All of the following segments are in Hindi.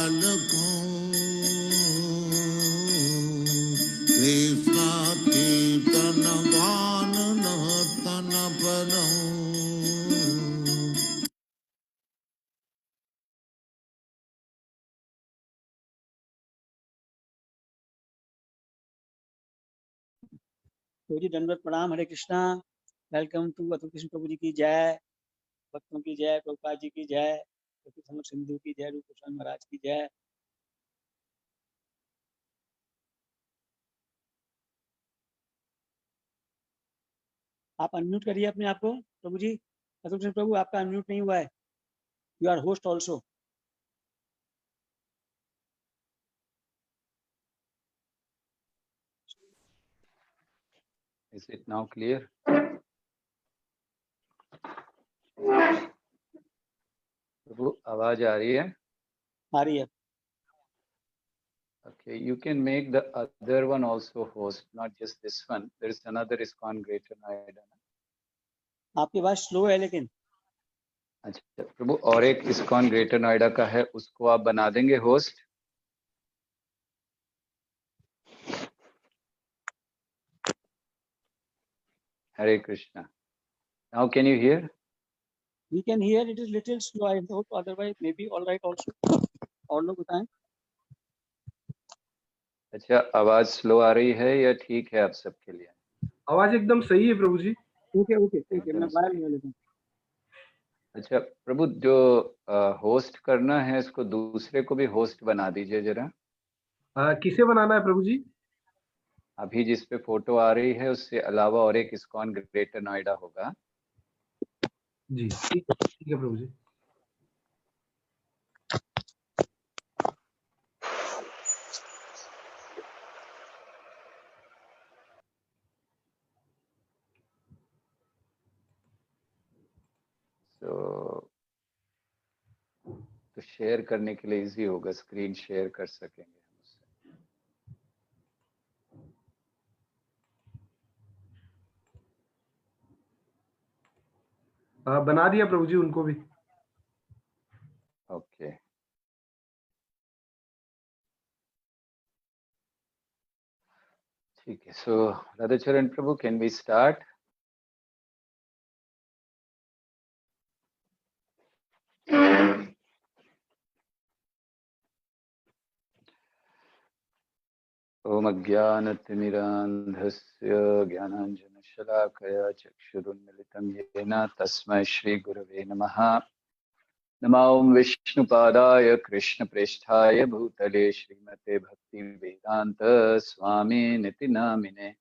बालकों कृष्ण कीर्तन गान नर्तन पदों। तो जी दंडवत प्रणाम, हरे कृष्णा। वेलकम टू अतुल कृष्ण प्रभु जी की जय, भक्तों की जय, प्रभुपाद जी की जय, समर सिंधु की जय, रूप गोस्वामी महाराज की जय। आप अनम्यूट करिए अपने आप को प्रभु जी। अतुल कृष्ण प्रभु आपका अनम्यूट नहीं हुआ है। You are host also. Is it now clear? प्रभु आवाज आ रही है? आ रही है। Okay, you can make the other one also host, not just this one. There is another ISKCON Greater Noida. आपकी आवाज स्लो है लेकिन। अच्छा प्रभु, और एक ISKCON Greater Noida का है, उसको आप बना देंगे host? Hare Krishna. Now can you hear? We can hear, it is little slow. I hope otherwise maybe all right also. और लोग बताएं। अच्छा, आवाज स्लो आ रही है या ठीक है आप सबके लिए? आवाज एकदम सही है प्रभु जी। ओके ओके ओके, मैं बाहर निकल लेता हूं। अच्छा प्रभु, जो होस्ट करना है इसको दूसरे को भी होस्ट बना दीजिए जरा। किसे बनाना है प्रभु जी? अभी जिस पे फोटो आ रही है उससे अलावा और एक ISKCON ग्रेटर नोएडा होगा जी। ठीक है प्रभु जी। तो शेयर करने के लिए इजी होगा, स्क्रीन शेयर कर सकेंगे हम उससे। बना दिया प्रभु जी उनको भी। ओके ठीक है। सो राधाचरण प्रभु, कैन वी स्टार्ट? ओम अज्ञानतिमिरान्धस्य ज्ञानाञ्जनशलाकया चक्षुरुन्मिलितं येन तस्मै श्रीगुरवे नमः। नमो विष्णुपादाय कृष्णप्रेष्ठाय भूतले श्रीमते भक्तिवेदान्त स्वामिनिति नामिने।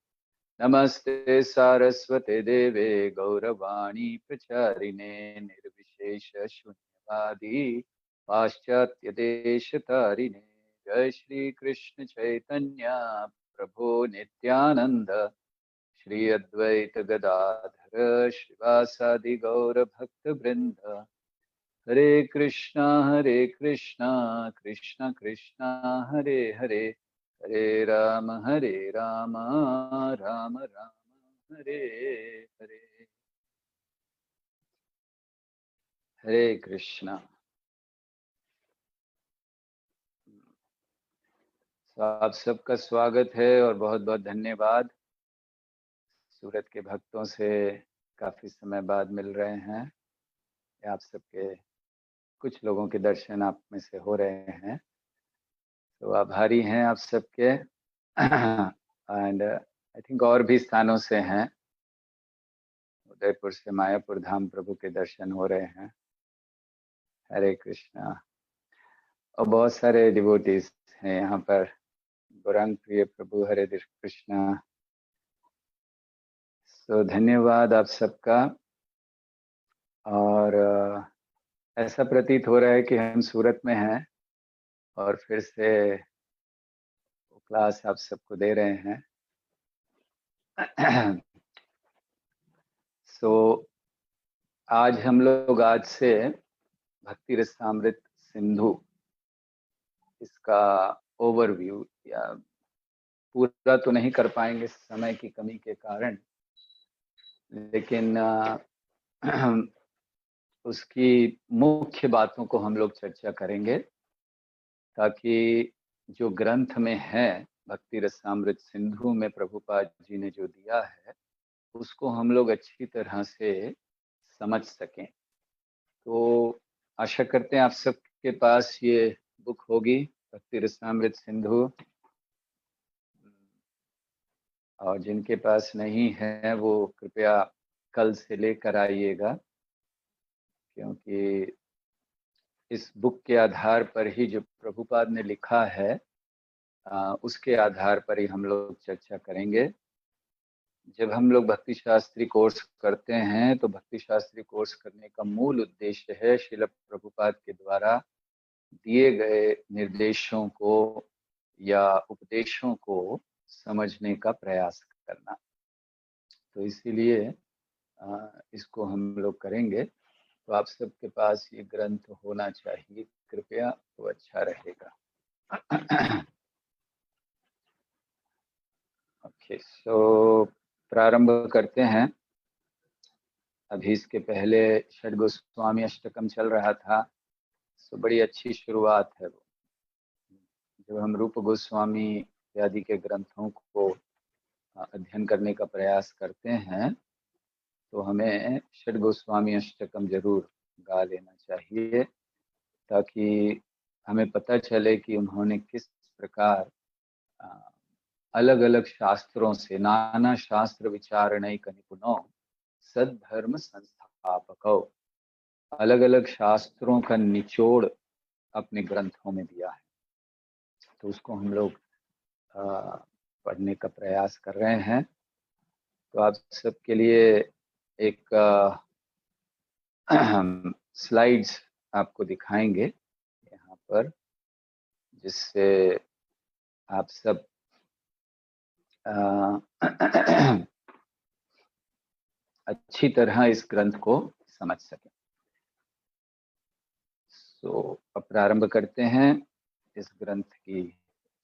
नमस्ते सारस्वते देवे गौरवाणी प्रचारिणे निर्विशेष शून्यवादी पाश्चात्य देशतारिणे। जय श्री कृष्ण चैतन्य प्रभु नित्यानंद श्री अद्वैत गदाधर श्रीवासादि गौर भक्त वृंद। हरे कृष्णा कृष्णा कृष्णा हरे हरे, हरे राम राम राम हरे हरे। हरे कृष्णा। तो आप सबका स्वागत है और बहुत बहुत धन्यवाद। सूरत के भक्तों से काफी समय बाद मिल रहे हैं। आप सबके कुछ लोगों के दर्शन आप में से हो रहे हैं, तो आभारी हैं आप सबके। एंड आई थिंक और भी स्थानों से हैं, उदयपुर से मायापुर धाम प्रभु के दर्शन हो रहे हैं। हरे कृष्णा। और बहुत सारे डिवोटीज हैं यहाँ पर। गौरांग प्रिय प्रभु हरे कृष्णा। तो धन्यवाद आप सबका। और ऐसा प्रतीत हो रहा है कि हम सूरत में हैं और फिर से क्लास आप सबको दे रहे हैं। सो आज हम लोग से भक्ति रसामृत सिंधु इसका ओवरव्यू, या पूरा तो नहीं कर पाएंगे समय की कमी के कारण, लेकिन उसकी मुख्य बातों को हम लोग चर्चा करेंगे। ताकि जो ग्रंथ में है भक्ति रसामृत सिंधु में प्रभुपाद जी ने जो दिया है उसको हम लोग अच्छी तरह से समझ सकें। तो आशा करते हैं आप सबके पास ये बुक होगी भक्ति रसामृत सिंधु, और जिनके पास नहीं है वो कृपया कल से लेकर आइएगा, क्योंकि इस बुक के आधार पर ही जो प्रभुपाद ने लिखा है उसके आधार पर ही हम लोग चर्चा करेंगे। जब हम लोग भक्ति शास्त्री कोर्स करते हैं तो भक्ति शास्त्री कोर्स करने का मूल उद्देश्य है श्रील प्रभुपाद के द्वारा दिए गए निर्देशों को या उपदेशों को समझने का प्रयास करना। तो इसीलिए इसको हम लोग करेंगे। तो आप सबके पास ये ग्रंथ होना चाहिए कृपया, तो अच्छा रहेगा। ओके, सो प्रारंभ करते हैं। अभी इसके पहले षड गोस्वामी अष्टकम चल रहा था, तो बड़ी अच्छी शुरुआत है वो। जब हम रूप गोस्वामी आदि के ग्रंथों को अध्ययन करने का प्रयास करते हैं तो हमें षड गोस्वामी अष्टकम जरूर गा लेना चाहिए, ताकि हमें पता चले कि उन्होंने किस प्रकार अलग अलग शास्त्रों से नाना शास्त्र विचारणैक निपुणों सद्धर्म संस्थापकों, अलग अलग शास्त्रों का निचोड़ अपने ग्रंथों में दिया है। तो उसको हम लोग पढ़ने का प्रयास कर रहे हैं। तो आप सबके लिए एक स्लाइड्स आपको दिखाएंगे यहाँ पर, जिससे आप सब अच्छी तरह इस ग्रंथ को समझ सकें। तो अब प्रारंभ करते हैं इस ग्रंथ की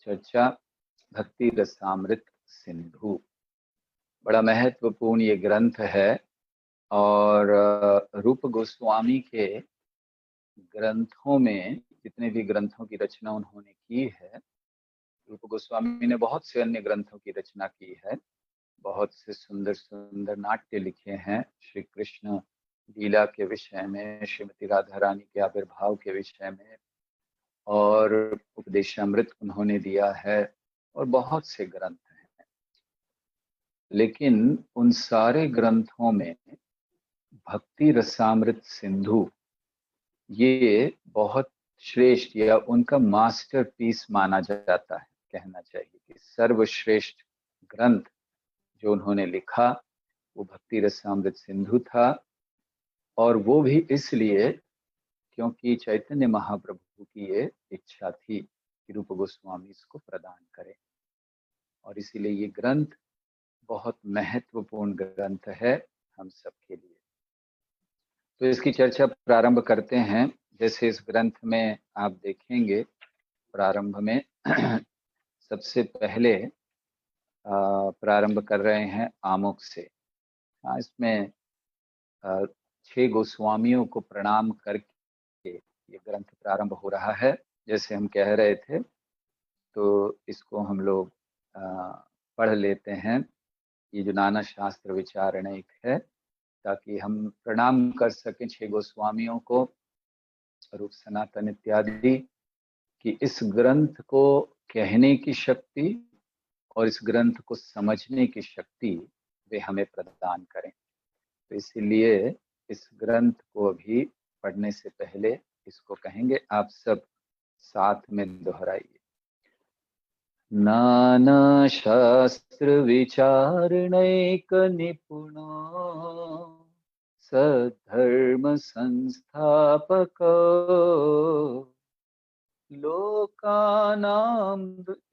चर्चा। भक्ति रसामृत सिंधु बड़ा महत्वपूर्ण ये ग्रंथ है, और रूप गोस्वामी के ग्रंथों में जितने भी ग्रंथों की रचना उन्होंने की है, रूप गोस्वामी ने बहुत से अन्य ग्रंथों की रचना की है, बहुत से सुंदर सुंदर नाट्य लिखे हैं श्री कृष्ण लीला के विषय में, श्रीमती राधा रानी के आविर्भाव के विषय में, और उपदेशामृत उन्होंने दिया है, और बहुत से ग्रंथ हैं। लेकिन उन सारे ग्रंथों में भक्ति रसामृत सिंधु ये बहुत श्रेष्ठ या उनका मास्टरपीस माना जाता है। कहना चाहिए कि सर्वश्रेष्ठ ग्रंथ जो उन्होंने लिखा वो भक्ति रसामृत सिंधु था, और वो भी इसलिए क्योंकि चैतन्य महाप्रभु की ये इच्छा थी कि रूप गोस्वामी इसको प्रदान करें, और इसीलिए ये ग्रंथ बहुत महत्वपूर्ण ग्रंथ है हम सबके लिए। तो इसकी चर्चा प्रारंभ करते हैं। जैसे इस ग्रंथ में आप देखेंगे प्रारंभ में सबसे पहले प्रारंभ कर रहे हैं आमुख से। इसमें 6 गोस्वामियों को प्रणाम करके ये ग्रंथ प्रारंभ हो रहा है। जैसे हम कह रहे थे, तो इसको हम लोग पढ़ लेते हैं। ये जो नाना शास्त्र विचारणैक है, ताकि हम प्रणाम कर सकें 6 गोस्वामियों को, रूप सनातन इत्यादि, कि इस ग्रंथ को कहने की शक्ति और इस ग्रंथ को समझने की शक्ति वे हमें प्रदान करें। तो इसीलिए इस ग्रंथ को अभी पढ़ने से पहले इसको कहेंगे। आप सब साथ में दोहराइए। नाना शास्त्र विचारणैक निपुणो सद्धर्म संस्थापको लोकानां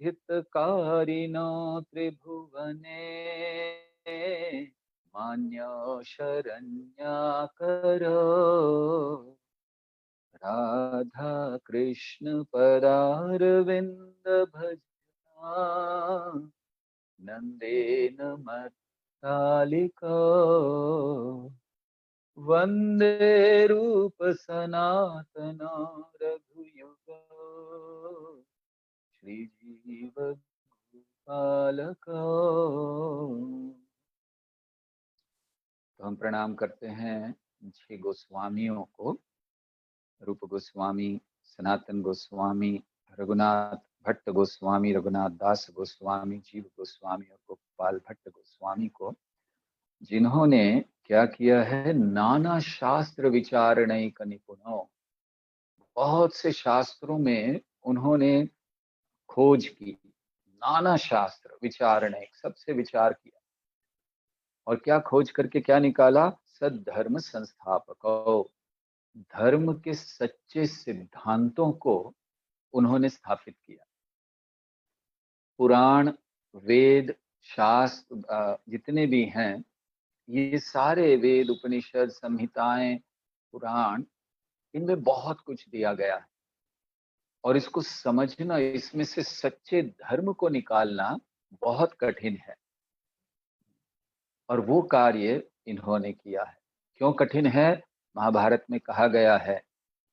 हितकारिणो त्रिभुवने मान्यो शरण्याकरो राधा कृष्ण पदारविंद भजना नंदेन मत्तालिको वंदे रूप सनातन रघुयुगो जीव गोपालको। तो हम प्रणाम करते हैं 6 गोस्वामियों को, रूप गोस्वामी, सनातन गोस्वामी, रघुनाथ भट्ट गोस्वामी, रघुनाथ दास गोस्वामी, जीव गोस्वामी और गोपाल भट्ट गोस्वामी को, जिन्होंने क्या किया है, नाना शास्त्र विचारणैक निपुणो, बहुत से शास्त्रों में उन्होंने खोज की, नाना शास्त्र विचारणैक, सबसे विचार किया और क्या खोज करके क्या निकाला, सद्धर्म संस्थापको, धर्म के सच्चे सिद्धांतों को उन्होंने स्थापित किया। पुराण, वेद, शास्त्र जितने भी हैं, ये सारे वेद, उपनिषद, संहिताएं, पुराण, इनमें बहुत कुछ दिया गया है और इसको समझना, इसमें से सच्चे धर्म को निकालना बहुत कठिन है और वो कार्य इन्होंने किया है। क्यों कठिन है? महाभारत में कहा गया है,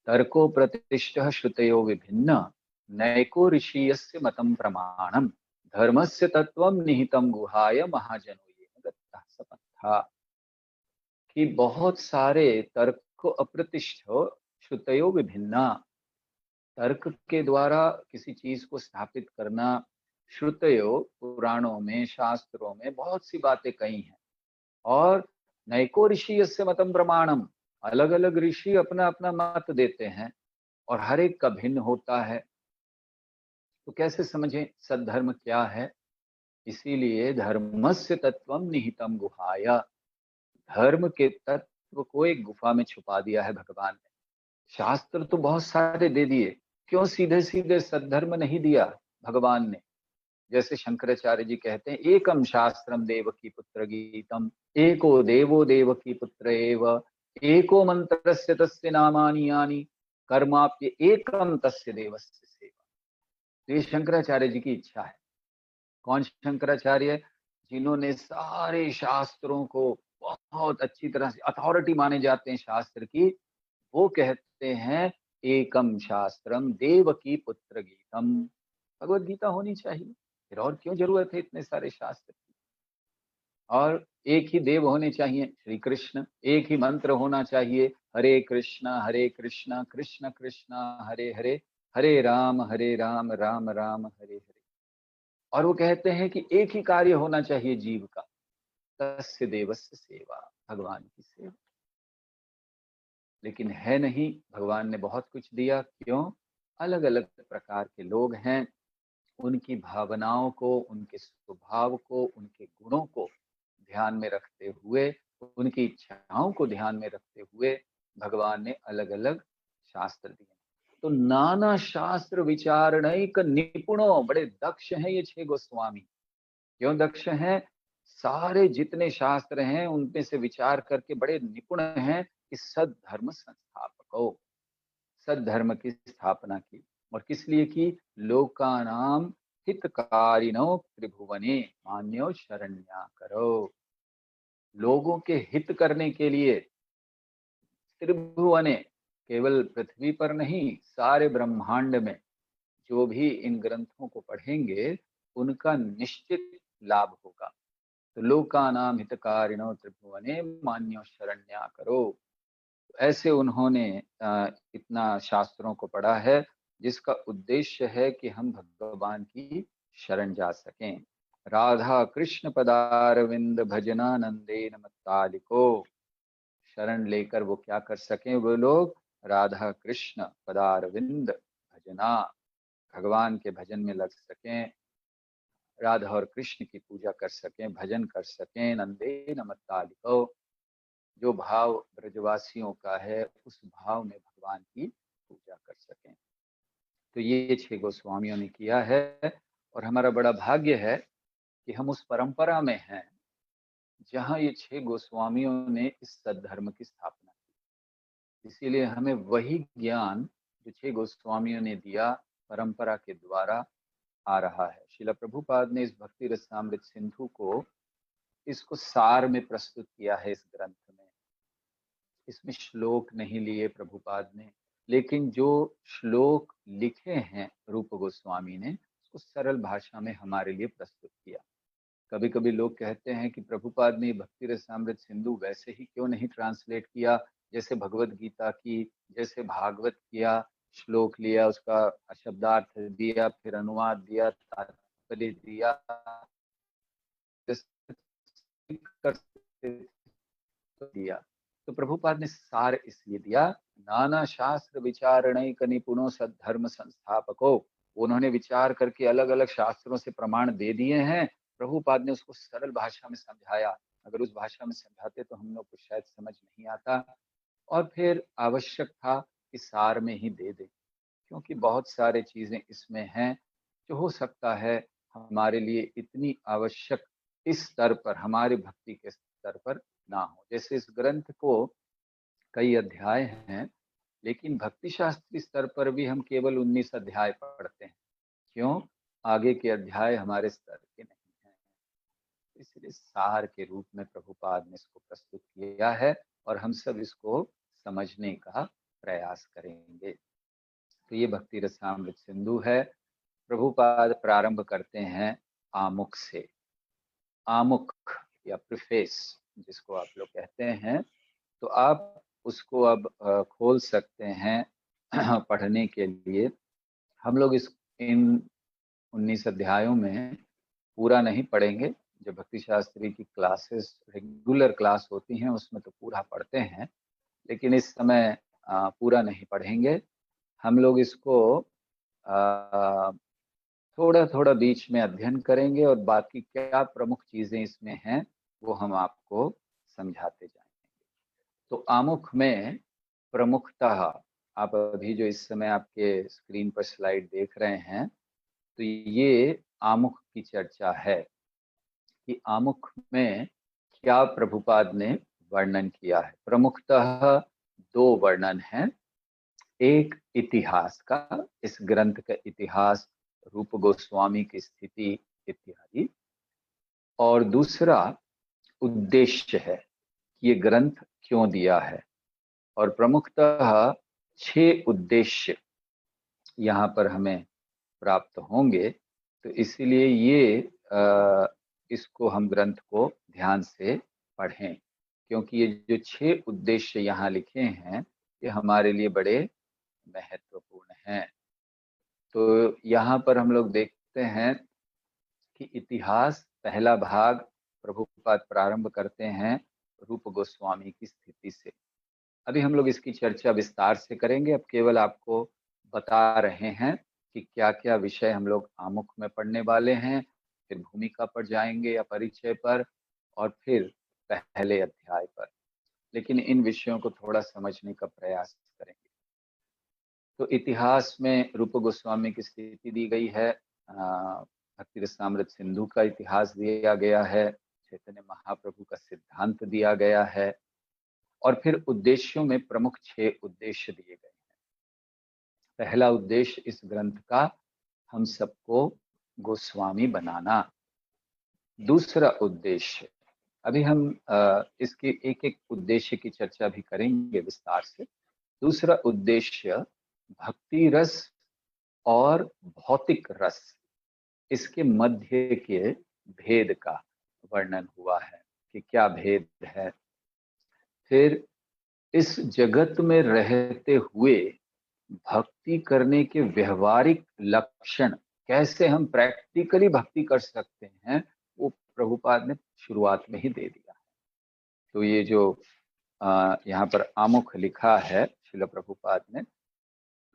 तर्को प्रतिष्ठः श्रुतयो विभिन्न, नैको ऋषियस्य मतम प्रमाणम, धर्मस्य तत्वम निहितम गुहाय महाजनो येन गतः सपन्था। कि बहुत सारे तर्क अप्रतिष्ठ श्रुतयो विभिन्ना, तर्क के द्वारा किसी चीज को स्थापित करना, श्रुतयो पुराणों में, शास्त्रों में बहुत सी बातें कही हैं और नैको ऋषि यस्य मतम प्रमाणम, अलग अलग ऋषि अपना अपना मत देते हैं और हर एक का भिन्न होता है। तो कैसे समझें सद्धर्म क्या है? इसीलिए धर्मस्य तत्वम निहितम गुहाय, धर्म के तत्व को एक गुफा में छुपा दिया है भगवान ने। शास्त्र तो बहुत सारे दे दिए, क्यों सीधे सीधे सद्धर्म नहीं दिया भगवान ने? जैसे शंकराचार्य जी कहते हैं, एकम शास्त्रम देवकी पुत्र गीतम, एको देवो देवकी पुत्र एव, एको मंत्रस्य तस्य नामानि यानि, कर्माप्य एकम तस्य देवस्य सेवा। तो ये शंकराचार्य जी की इच्छा है। कौन शंकराचार्य? जिन्होंने सारे शास्त्रों को बहुत अच्छी तरह से, अथॉरिटी माने जाते हैं शास्त्र की, वो कहते हैं एकम शास्त्रम देवकी पुत्र गीतम, भगवत गीता होनी चाहिए, फिर और क्यों जरूरत है इतने सारे शास्त्र की? और एक ही देव होने चाहिए, श्री कृष्ण, एक ही मंत्र होना चाहिए, हरे कृष्णा कृष्ण कृष्ण हरे हरे, हरे राम राम राम हरे हरे। और वो कहते हैं कि एक ही कार्य होना चाहिए जीव का, तस्य देवस्य सेवा, भगवान की सेवा। लेकिन है नहीं, भगवान ने बहुत कुछ दिया। क्यों? अलग अलग प्रकार के लोग हैं, उनकी भावनाओं को, उनके स्वभाव को, उनके गुणों को ध्यान में रखते हुए, उनकी इच्छाओं को ध्यान में रखते हुए भगवान ने अलग अलग शास्त्र दिए। तो नाना शास्त्र विचारणैक निपुणों, बड़े दक्ष हैं ये 6 गोस्वामी। क्यों दक्ष हैं? सारे जितने शास्त्र हैं उनमें से विचार करके बड़े निपुण हैं कि सद्धर्म संस्थापको, सद्धर्म की स्थापना की। और किस लिए की? लोकानाम हितकारिणो त्रिभुवने मान्यो शरण्या करो, लोगों के हित करने के लिए त्रिभुवने, केवल पृथ्वी पर नहीं, सारे ब्रह्मांड में जो भी इन ग्रंथों को पढ़ेंगे उनका निश्चित लाभ होगा। तो लोकानाम हितकारिणो त्रिभुवने मान्यो शरण्या करो। ऐसे उन्होंने इतना शास्त्रों को पढ़ा है जिसका उद्देश्य है कि हम भगवान की शरण जा सकें। राधा कृष्ण पदारविंद भजनानंदे नमत्तालिको, शरण लेकर वो क्या कर सकें, वो लोग राधा कृष्ण पदारविंद भजना, भगवान के भजन में लग सकें, राधा और कृष्ण की पूजा कर सकें, भजन कर सकें। नंदे नमत्तालिको, जो भाव ब्रजवासियों का है उस भाव में भगवान की पूजा कर सकें। तो ये 6 गोस्वामियों ने किया है और हमारा बड़ा भाग्य है कि हम उस परंपरा में हैं जहाँ ये 6 गोस्वामियों ने इस सद्धर्म की स्थापना की। इसीलिए हमें वही ज्ञान जो 6 गोस्वामियों ने दिया परंपरा के द्वारा आ रहा है। श्रील प्रभुपाद ने इस भक्ति रसामृत सिंधु को, इसको सार में प्रस्तुत किया है इस ग्रंथ में। इसमें श्लोक नहीं लिए प्रभुपाद ने, लेकिन जो श्लोक लिखे हैं रूप गोस्वामी ने, उसको सरल भाषा में हमारे लिए प्रस्तुत किया। कभी कभी लोग कहते हैं कि प्रभुपाद ने भक्ति रसामृत सिंधु वैसे ही क्यों नहीं ट्रांसलेट किया, जैसे भगवत गीता की, जैसे भागवत किया, श्लोक लिया, उसका शब्दार्थ दिया, फिर अनुवाद दिया, तात्पर्य दिया, कर दिया। तो प्रभुपाद ने सार इसलिए दिया, नाना शास्त्र विचारणैक निपुणों सद्धर्म संस्थापको, उन्होंने विचार करके अलग अलग शास्त्रों से प्रमाण दे दिए हैं, प्रभुपाद ने उसको सरल भाषा में समझाया। अगर उस भाषा में समझाते तो हम लोग को शायद समझ नहीं आता, और फिर आवश्यक था कि सार में ही दे दे, क्योंकि बहुत सारे चीजें इसमें हैं जो हो सकता है हमारे लिए इतनी आवश्यक इस स्तर पर, हमारी भक्ति के स्तर पर ना हो। जैसे इस ग्रंथ को कई अध्याय हैं, लेकिन भक्ति शास्त्री स्तर पर भी हम केवल 19 अध्याय पढ़ते हैं। क्यों? आगे के अध्याय हमारे स्तर के नहीं हैं, इसलिए सार के रूप में प्रभुपाद ने इसको प्रस्तुत किया है और हम सब इसको समझने का प्रयास करेंगे। तो ये भक्ति रसामृत सिंधु है। प्रभुपाद प्रारंभ करते हैं आमुख से। आमुख या प्रिफेस जिसको आप लोग कहते हैं, तो आप उसको अब खोल सकते हैं पढ़ने के लिए। हम लोग इन 19 अध्यायों में पूरा नहीं पढ़ेंगे। जो भक्ति शास्त्री की क्लासेस रेगुलर क्लास होती हैं उसमें तो पूरा पढ़ते हैं, लेकिन इस समय पूरा नहीं पढ़ेंगे। हम लोग इसको थोड़ा थोड़ा बीच में अध्ययन करेंगे और बाकी क्या प्रमुख चीजें इसमें हैं वो हम आपको समझाते जाएंगे। तो आमुख में प्रमुखतः आप अभी जो इस समय आपके स्क्रीन पर स्लाइड देख रहे हैं, तो ये आमुख की चर्चा है कि आमुख में क्या प्रभुपाद ने वर्णन किया है। प्रमुखतः दो वर्णन हैं, एक इतिहास का, इस ग्रंथ का इतिहास, रूप गोस्वामी की स्थिति इत्यादि, और दूसरा उद्देश्य है कि ये ग्रंथ क्यों दिया है। और प्रमुखतः 6 उद्देश्य यहाँ पर हमें प्राप्त होंगे, तो इसीलिए इसको हम ग्रंथ को ध्यान से पढ़ें, क्योंकि ये जो 6 उद्देश्य यहाँ लिखे हैं ये हमारे लिए बड़े महत्वपूर्ण हैं। तो यहाँ पर हम लोग देखते हैं कि इतिहास पहला भाग प्रभुपाद प्रारंभ करते हैं रूप गोस्वामी की स्थिति से। अभी हम लोग इसकी चर्चा विस्तार से करेंगे, अब केवल आपको बता रहे हैं कि क्या क्या विषय हम लोग आमुख में पढ़ने वाले हैं, फिर भूमिका पर जाएंगे या परिचय पर, और फिर पहले अध्याय पर। लेकिन इन विषयों को थोड़ा समझने का प्रयास करेंगे। तो इतिहास में रूप गोस्वामी की स्थिति दी गई है, भक्ति रसामृत सिंधु का इतिहास दिया गया है, चैतन्य महाप्रभु का सिद्धांत दिया गया है, और फिर उद्देश्यों में प्रमुख 6 उद्देश्य दिए गए हैं। पहला उद्देश्य इस ग्रंथ का हम सबको गोस्वामी बनाना। दूसरा उद्देश्य, अभी हम इसके एक एक उद्देश्य की चर्चा भी करेंगे विस्तार से। दूसरा उद्देश्य भक्ति रस और भौतिक रस, इसके मध्य के भेद का वर्णन हुआ है कि क्या भेद है। फिर इस जगत में रहते हुए भक्ति करने के व्यवहारिक लक्षण, कैसे हम प्रैक्टिकली भक्ति कर सकते हैं, वो प्रभुपाद ने शुरुआत में ही दे दिया है। तो ये जो यहाँ पर आमुख लिखा है श्रील प्रभुपाद ने,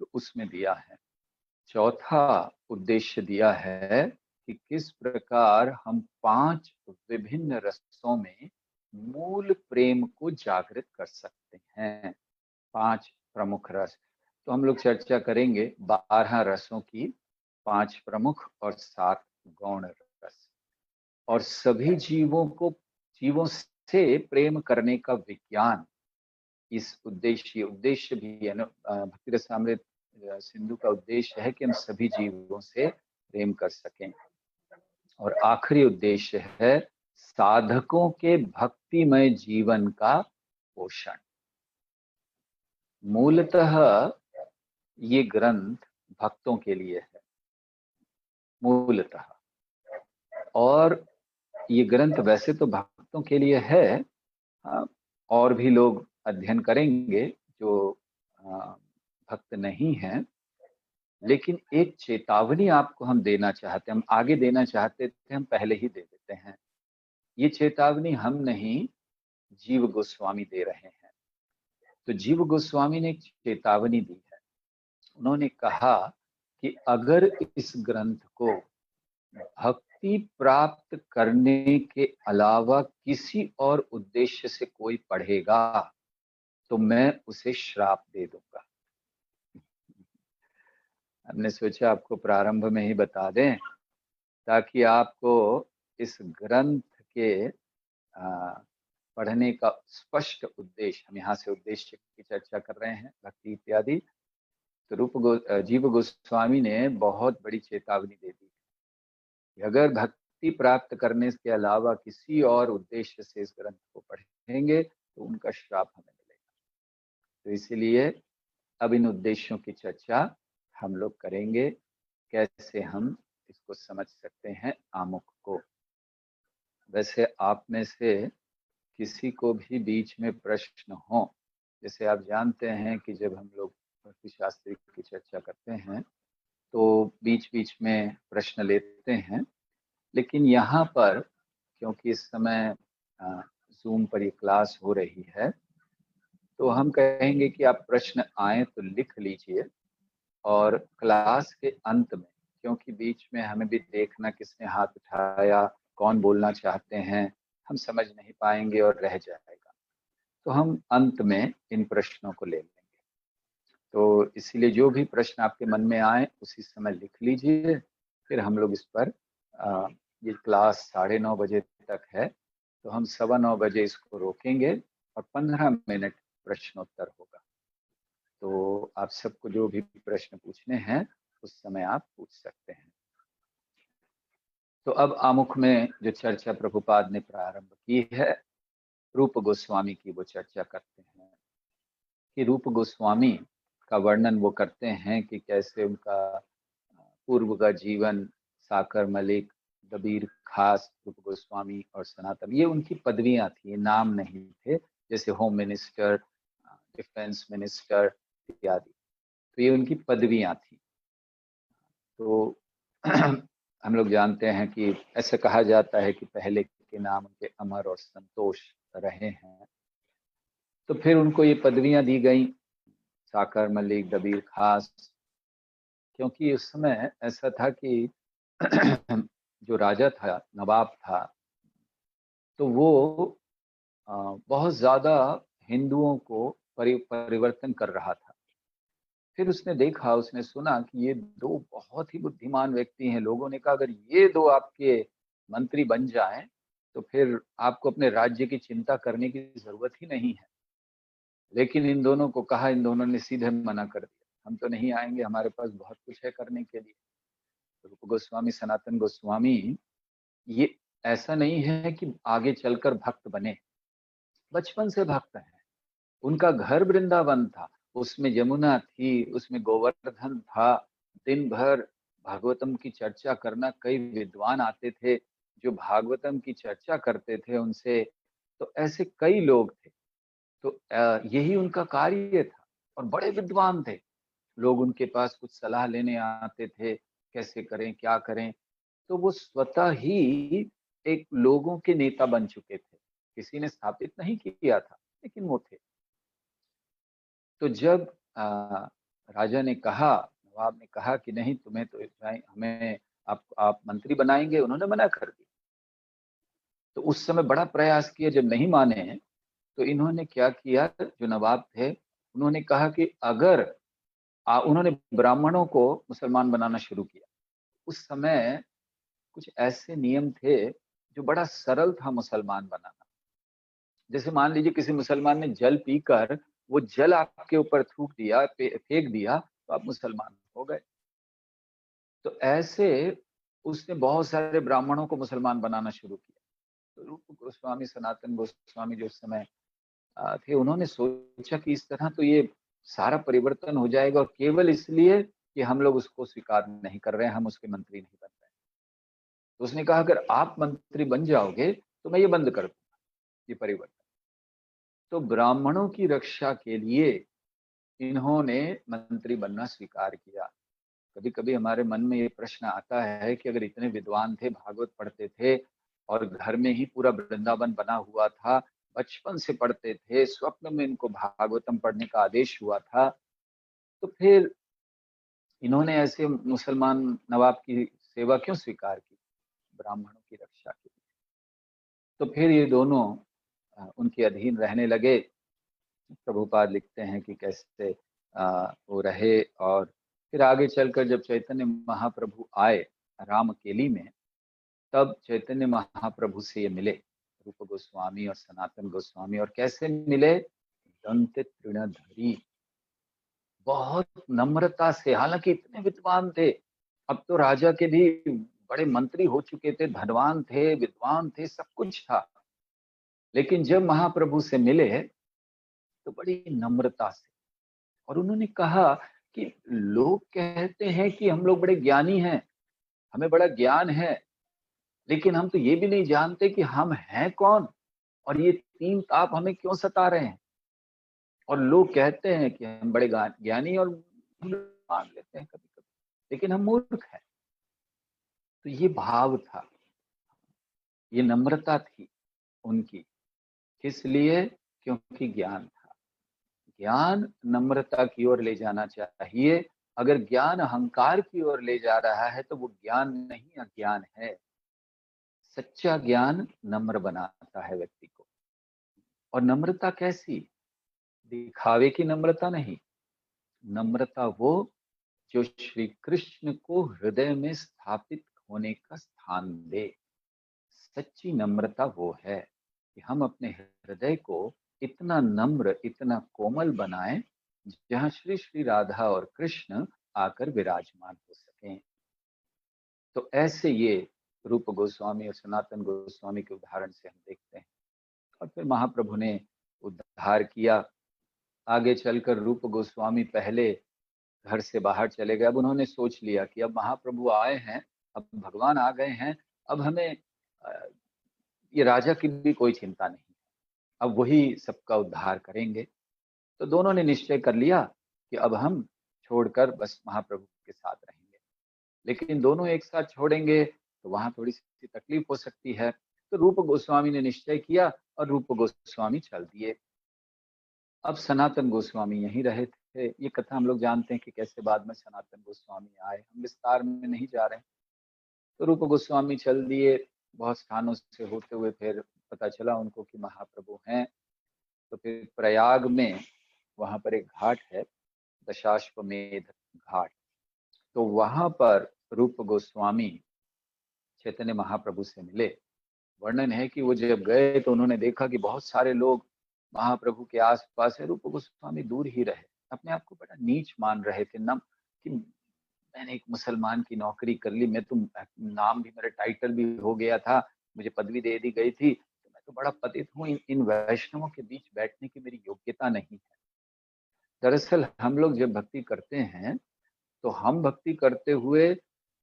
तो उसमें दिया है। चौथा उद्देश्य दिया है कि किस प्रकार हम 5 विभिन्न रसों में मूल प्रेम को जागृत कर सकते हैं। 5 प्रमुख रस, तो हम लोग चर्चा करेंगे 12 रसों की, 5 प्रमुख और 7 गौण रस, और सभी जीवों से प्रेम करने का विज्ञान इस उद्देश्य भी है ना। भक्ति रसामृत सिंधु का उद्देश्य है कि हम सभी जीवों से प्रेम कर सकें। और आखिरी उद्देश्य है साधकों के भक्तिमय जीवन का पोषण। मूलतः ये ग्रंथ भक्तों के लिए है, मूलतः। और ये ग्रंथ वैसे तो भक्तों के लिए है, और भी लोग अध्ययन करेंगे जो भक्त नहीं हैं, लेकिन एक चेतावनी आपको हम देना चाहते हैं, हम आगे देना चाहते थे, हम पहले ही दे देते हैं। ये चेतावनी हम नहीं, जीव गोस्वामी दे रहे हैं। तो जीव गोस्वामी ने एक चेतावनी दी है। उन्होंने कहा कि अगर इस ग्रंथ को भक्ति प्राप्त करने के अलावा किसी और उद्देश्य से कोई पढ़ेगा तो मैं उसे श्राप दे दूंगा। हमने सोचा आपको प्रारंभ में ही बता दें ताकि आपको इस ग्रंथ के पढ़ने का स्पष्ट उद्देश्य, हम यहाँ से उद्देश्य की चर्चा कर रहे हैं, भक्ति इत्यादि। तो जीव गोस्वामी ने बहुत बड़ी चेतावनी दे दी कि अगर भक्ति प्राप्त करने के अलावा किसी और उद्देश्य से इस ग्रंथ को पढ़ेंगे तो उनका श्राप हमें मिलेगा। तो इसीलिए अब इन उद्देश्यों की चर्चा हम लोग करेंगे, कैसे हम इसको समझ सकते हैं आमुख को। वैसे आप में से किसी को भी बीच में प्रश्न हो, जैसे आप जानते हैं कि जब हम लोग भक्ति शास्त्र की चर्चा करते हैं तो बीच बीच में प्रश्न लेते हैं, लेकिन यहाँ पर क्योंकि इस समय जूम पर ये क्लास हो रही है तो हम कहेंगे कि आप प्रश्न आए तो लिख लीजिए, और क्लास के अंत में, क्योंकि बीच में हमें भी देखना किसने हाथ उठाया, कौन बोलना चाहते हैं, हम समझ नहीं पाएंगे और रह जाएगा, तो हम अंत में इन प्रश्नों को ले लेंगे। तो इसीलिए जो भी प्रश्न आपके मन में आए उसी समय लिख लीजिए, फिर हम लोग इस पर ये क्लास 9:30 बजे तक है, तो हम 9:15 बजे इसको रोकेंगे और 15 मिनट प्रश्नोत्तर होगा। तो आप सबको जो भी प्रश्न पूछने हैं उस समय आप पूछ सकते हैं। तो अब आमुख में जो चर्चा प्रभुपाद ने प्रारंभ की है, रूप गोस्वामी की वो चर्चा करते हैं कि रूप गोस्वामी का वर्णन वो करते हैं कि कैसे उनका पूर्व का जीवन, साकर मलिक, दबीर खास, रूप गोस्वामी और सनातन, ये उनकी पदवियां थी, नाम नहीं थे, जैसे होम मिनिस्टर, डिफेंस मिनिस्टर इत्यादि, तो ये उनकी पदवियां थी। तो हम लोग जानते हैं कि ऐसा कहा जाता है कि पहले के नाम उनके अमर और संतोष रहे हैं, तो फिर उनको ये पदवियां दी गई, साकर मलिक, दबीर खास, क्योंकि उस समय ऐसा था कि जो राजा था, नवाब था, तो वो बहुत ज्यादा हिंदुओं को परिवर्तन कर रहा था। फिर उसने देखा, उसने सुना कि ये दो बहुत ही बुद्धिमान व्यक्ति हैं। लोगों ने कहा अगर ये दो आपके मंत्री बन जाएं तो फिर आपको अपने राज्य की चिंता करने की जरूरत ही नहीं है। लेकिन इन दोनों को कहा, इन दोनों ने सीधे मना कर दिया, हम तो नहीं आएंगे, हमारे पास बहुत कुछ है करने के लिए। रूप गोस्वामी, सनातन गोस्वामी, ये ऐसा नहीं है कि आगे चलकर भक्त बने, बचपन से भक्त हैं। उनका घर वृंदावन था, उसमें यमुना थी, उसमें गोवर्धन था। दिन भर भागवतम की चर्चा करना, कई विद्वान आते थे जो भागवतम की चर्चा करते थे उनसे, तो ऐसे कई लोग थे। तो यही उनका कार्य था, और बड़े विद्वान थे। लोग उनके पास कुछ सलाह लेने आते थे, कैसे करें, क्या करें। तो वो स्वतः ही एक लोगों के नेता बन चुके थे, किसी ने स्थापित नहीं किया था, लेकिन वो थे। तो जब राजा ने कहा, नवाब ने कहा कि नहीं, तुम्हें तो हमें आप मंत्री बनाएंगे, उन्होंने मना कर दिया। तो उस समय बड़ा प्रयास किया, जब नहीं माने तो इन्होंने क्या किया, जो नवाब थे उन्होंने कहा कि अगर उन्होंने ब्राह्मणों को मुसलमान बनाना शुरू किया। उस समय कुछ ऐसे नियम थे जो बड़ा सरल था मुसलमान बनाना। जैसे मान लीजिए किसी मुसलमान ने जल पीकर वो जल आपके ऊपर थूक दिया, फेंक दिया, तो आप मुसलमान हो गए। तो ऐसे उसने बहुत सारे ब्राह्मणों को मुसलमान बनाना शुरू किया। तो रूप गोस्वामी, सनातन गोस्वामी जो उस समय थे, उन्होंने सोचा कि इस तरह तो ये सारा परिवर्तन हो जाएगा, और केवल इसलिए कि हम लोग उसको स्वीकार नहीं कर रहे हैं, हम उसके मंत्री नहीं बन रहे हैं। तो उसने कहा अगर आप मंत्री बन जाओगे तो मैं ये बंद कर दूंगा, ये परिवर्तन। तो ब्राह्मणों की रक्षा के लिए इन्होंने मंत्री बनना स्वीकार किया। कभी कभी हमारे मन में ये प्रश्न आता है कि अगर इतने विद्वान थे, भागवत पढ़ते थे और घर में ही पूरा वृंदावन बना हुआ था, बचपन से पढ़ते थे, स्वप्न में इनको भागवतम पढ़ने का आदेश हुआ था, तो फिर इन्होंने ऐसे मुसलमान नवाब की सेवा क्यों स्वीकार की ब्राह्मणों की रक्षा के लिए? तो फिर ये दोनों उनके अधीन रहने लगे। प्रभुपाद लिखते हैं कि कैसे वो रहे। और फिर आगे चलकर जब चैतन्य महाप्रभु आए रामकेली में, तब चैतन्य महाप्रभु से ये मिले, रूप गोस्वामी और सनातन गोस्वामी। और कैसे मिले? दंत तृणधरी, बहुत नम्रता से। हालांकि इतने विद्वान थे, अब तो राजा के भी बड़े मंत्री हो चुके थे, धनवान थे, विद्वान थे, सब कुछ था, लेकिन जब महाप्रभु से मिले तो बड़ी नम्रता से। और उन्होंने कहा कि लोग कहते हैं कि हम लोग बड़े ज्ञानी हैं, हमें बड़ा ज्ञान है, लेकिन हम तो ये भी नहीं जानते कि हम हैं कौन, और ये तीन ताप हमें क्यों सता रहे हैं। और लोग कहते हैं कि हम बड़े ज्ञानी, और हम लोग मान लेते हैं कभी कभी, लेकिन हम मूर्ख हैं। तो ये भाव था, ये नम्रता थी उनकी। किस लिए? क्योंकि ज्ञान था। ज्ञान नम्रता की ओर ले जाना चाहिए। अगर ज्ञान अहंकार की ओर ले जा रहा है तो वो ज्ञान नहीं, अज्ञान है। सच्चा ज्ञान नम्र बनाता है व्यक्ति को। और नम्रता कैसी? दिखावे की नम्रता नहीं। नम्रता वो जो श्री कृष्ण को हृदय में स्थापित होने का स्थान दे। सच्ची नम्रता वो है कि हम अपने हृदय को इतना नम्र, इतना कोमल बनाएं, जहां श्री श्री राधा और कृष्ण आकर विराजमान हो सकें। तो ऐसे ये रूप गोस्वामी और सनातन गोस्वामी के उदाहरण से हम देखते हैं। और फिर महाप्रभु ने उद्धार किया। आगे चलकर रूप गोस्वामी पहले घर से बाहर चले गए। अब उन्होंने सोच लिया कि अब महाप्रभु आए हैं, अब भगवान आ गए हैं, अब हमें ये राजा की भी कोई चिंता नहीं, अब वही सबका उद्धार करेंगे। तो दोनों ने निश्चय कर लिया कि अब हम छोड़कर बस महाप्रभु के साथ रहेंगे। लेकिन दोनों एक साथ छोड़ेंगे तो वहां थोड़ी सी तकलीफ हो सकती है। तो रूप गोस्वामी ने निश्चय किया और रूप गोस्वामी चल दिए। अब सनातन गोस्वामी यहीं रहे थे। ये कथा हम लोग जानते हैं कि कैसे बाद में सनातन गोस्वामी आए, हम विस्तार में नहीं जा रहे हैं। तो रूप गोस्वामी चल दिए, बहुत स्थानों से होते हुए फिर पता चला उनको कि महाप्रभु हैं। तो फिर प्रयाग में वहां पर एक घाट है, दशाश्वमेध घाट। तो वहां पर रूप गोस्वामी चैतन्य महाप्रभु से मिले। वर्णन है कि वो जब गए तो उन्होंने देखा कि बहुत सारे लोग महाप्रभु के आसपास है। रूप गोस्वामी दूर ही रहे, अपने आप को बड़ा नीच मान रहे थे। नम कि मैंने एक मुसलमान की नौकरी कर ली, मैं तो, नाम भी, मेरा टाइटल भी हो गया था, मुझे पदवी दे दी गई थी, तो मैं तो बड़ा पतित हूँ, इन वैष्णवों के बीच बैठने की मेरी योग्यता नहीं है। दरअसल हम लोग जब भक्ति करते हैं तो हम भक्ति करते हुए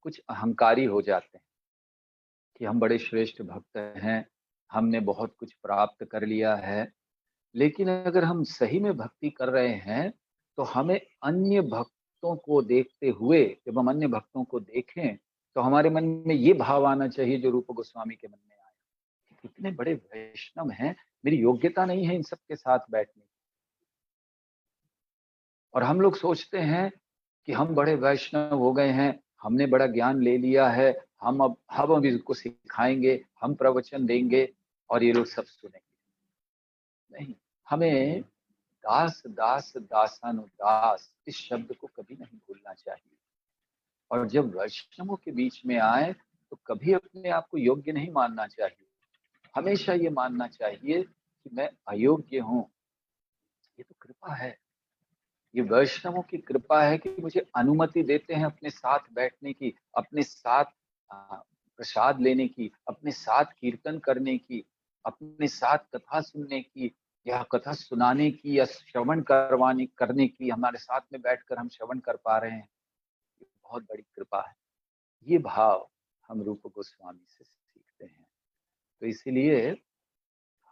कुछ अहंकारी हो जाते हैं कि हम बड़े श्रेष्ठ भक्त हैं, हमने बहुत कुछ प्राप्त कर लिया है। लेकिन अगर हम सही में भक्ति कर रहे हैं तो हमें अन्य भक्तों को देखते हुए, जब हम अन्य भक्तों को देखें तो हमारे मन में ये भाव आना चाहिए जो रूप गोस्वामी के मन में आया कि कितने बड़े वैष्णव हैं, मेरी योग्यता नहीं है इन सब के साथ बैठने की। और हम लोग सोचते हैं कि हम बड़े वैष्णव हो गए हैं, हमने बड़ा ज्ञान ले लिया है, हम अभी इसको सिखाएंगे, हम प्रवचन देंगे और ये लोग सब सुनेंगे। नहीं, हमें दास दास दासानुदास इस शब्द को कभी नहीं भूलना चाहिए। और जब वैष्णवों के बीच में आए तो कभी अपने आप को योग्य नहीं मानना चाहिए। हमेशा ये मानना चाहिए कि मैं अयोग्य हूँ। ये तो कृपा है, ये वैष्णवों की कृपा है कि मुझे अनुमति देते हैं अपने साथ बैठने की, अपने साथ प्रसाद लेने की, अपने साथ कीर्तन करने की, अपने साथ कथा सुनने की, या कथा सुनाने की, या श्रवण करने की। हमारे साथ में बैठकर हम श्रवण कर पा रहे हैं, ये बहुत बड़ी कृपा है। ये भाव हम रूप गोस्वामी से सीखते हैं। तो इसीलिए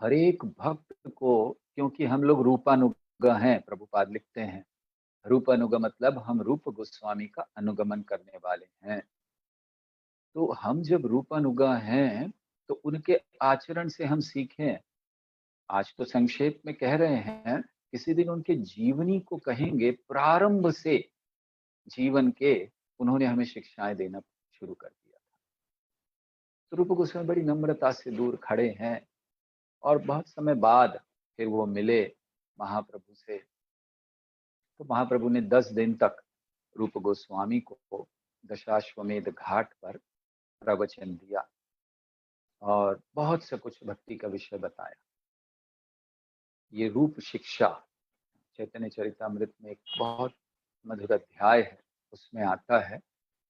हर एक भक्त को, क्योंकि हम लोग रूपानुग हैं, प्रभुपाद लिखते हैं, रूपानुग मतलब हम रूप गोस्वामी का अनुगमन करने वाले हैं। तो हम जब रूपानुग हैं तो उनके आचरण से हम सीखें। आज तो संक्षेप में कह रहे हैं, किसी दिन उनके जीवनी को कहेंगे, प्रारंभ से जीवन के उन्होंने हमें शिक्षाएं देना शुरू कर दिया था। तो रूप गोस्वामी बड़ी नम्रता से दूर खड़े हैं और बहुत समय बाद फिर वो मिले महाप्रभु से। तो महाप्रभु ने 10 दिन तक रूप गोस्वामी को दशाश्वमेध घाट पर प्रवचन दिया और बहुत से कुछ भक्ति का विषय बताया। ये रूप शिक्षा चैतन्य चरितामृत में एक बहुत मधुर अध्याय है, उसमें आता है,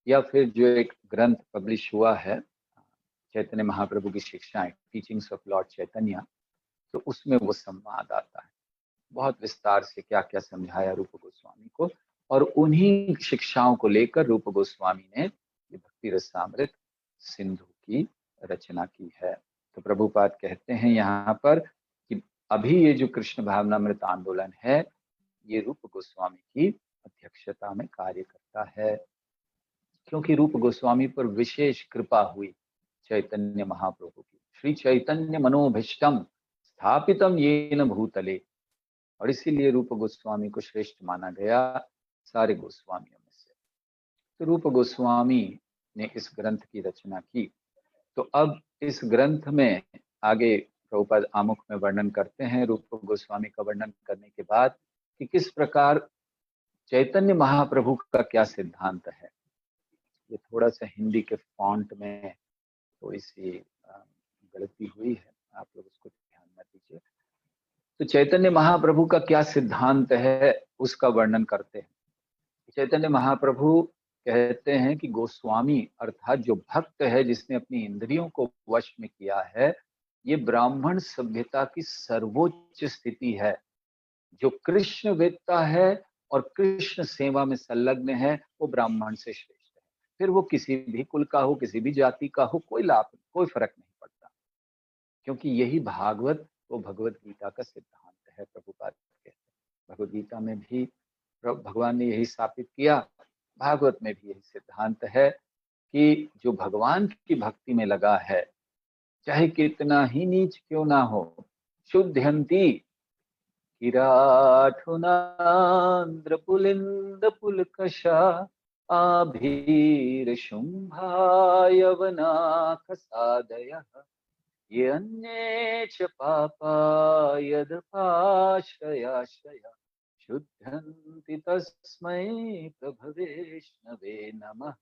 या फिर जो एक ग्रंथ पब्लिश हुआ है चैतन्य महाप्रभु की शिक्षाएं, टीचिंग्स ऑफ लॉर्ड चैतन्य, तो उसमें वो संवाद आता है। बहुत विस्तार से क्या क्या समझाया रूप गोस्वामी को, और उन्हीं शिक्षाओं को लेकर रूप गोस्वामी ने ये भक्ति रसामृत सिंधु की रचना की है। तो प्रभुपाद कहते हैं यहाँ पर कि अभी ये जो कृष्ण भावनामृत आंदोलन है, ये रूप गोस्वामी की अध्यक्षता में कार्य करता है, क्योंकि रूप गोस्वामी पर विशेष कृपा हुई चैतन्य महाप्रभु की। श्री चैतन्य मनोभीष्टम स्थापितम येन भूतले, और इसीलिए रूप गोस्वामी को श्रेष्ठ माना गया सारे गोस्वामियों में से। तो रूप गोस्वामी ने इस ग्रंथ की रचना की। तो अब इस ग्रंथ में आगे प्रभुपाद आमुख में वर्णन करते हैं रूप गोस्वामी का वर्णन करने के बाद कि किस प्रकार चैतन्य महाप्रभु का क्या सिद्धांत है। ये थोड़ा सा हिंदी के फॉन्ट में थोड़ी सी गलती हुई है, आप लोग उसको ध्यान में दीजिए। तो चैतन्य महाप्रभु का क्या सिद्धांत है उसका वर्णन करते हैं। चैतन्य महाप्रभु कहते हैं कि गोस्वामी अर्थात जो भक्त है, जिसने अपनी इंद्रियों को वश में किया है, ये ब्राह्मण सभ्यता की सर्वोच्च स्थिति है। जो कृष्ण वेत्ता है और कृष्ण सेवा में संलग्न है, वो ब्राह्मण से श्रेष्ठ है। फिर वो किसी भी कुल का हो, किसी भी जाति का हो, कोई फर्क नहीं पड़ता, क्योंकि यही भागवत वो भगवत गीता का सिद्धांत है। प्रभुपाद कहते हैं भगवत गीता में भी भगवान ने यही स्थापित किया, भागवत में भी यही सिद्धांत है कि जो भगवान की भक्ति में लगा है, चाहे कितना ही नीच क्यों ना हो, शुद्धयंती किराठुनान्द्र पुलिंद पुलकशा आभीर शुंभायवनाक सादयः ये अन्ये च पापा यदपाश्रयाश्रया शुद्धन्ति तस्मै प्रभवेष्णवे नमः।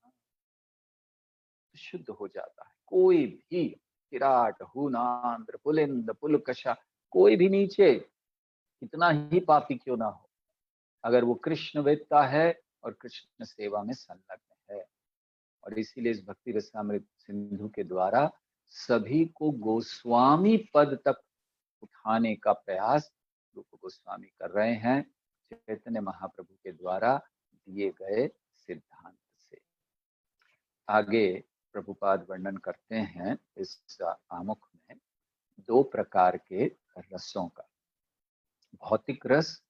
शुद्ध हो जाता है कोई भी, किराट हुनांद्र पुलिंद पुलकशा, कोई भी नीचे कितना ही पापी क्यों ना हो, अगर वो कृष्ण वेत्ता है और कृष्ण सेवा में संलग्न है। और इसीलिए इस भक्ति रसामृत सिंधु के द्वारा सभी को गोस्वामी पद तक उठाने का प्रयास रूप गोस्वामी कर रहे हैं, चैतन्य महाप्रभु के द्वारा दिए गए सिद्धांत से। आगे प्रभुपाद वर्णन करते हैं इस आमुख में 2 प्रकार के रसों का, भौतिक रस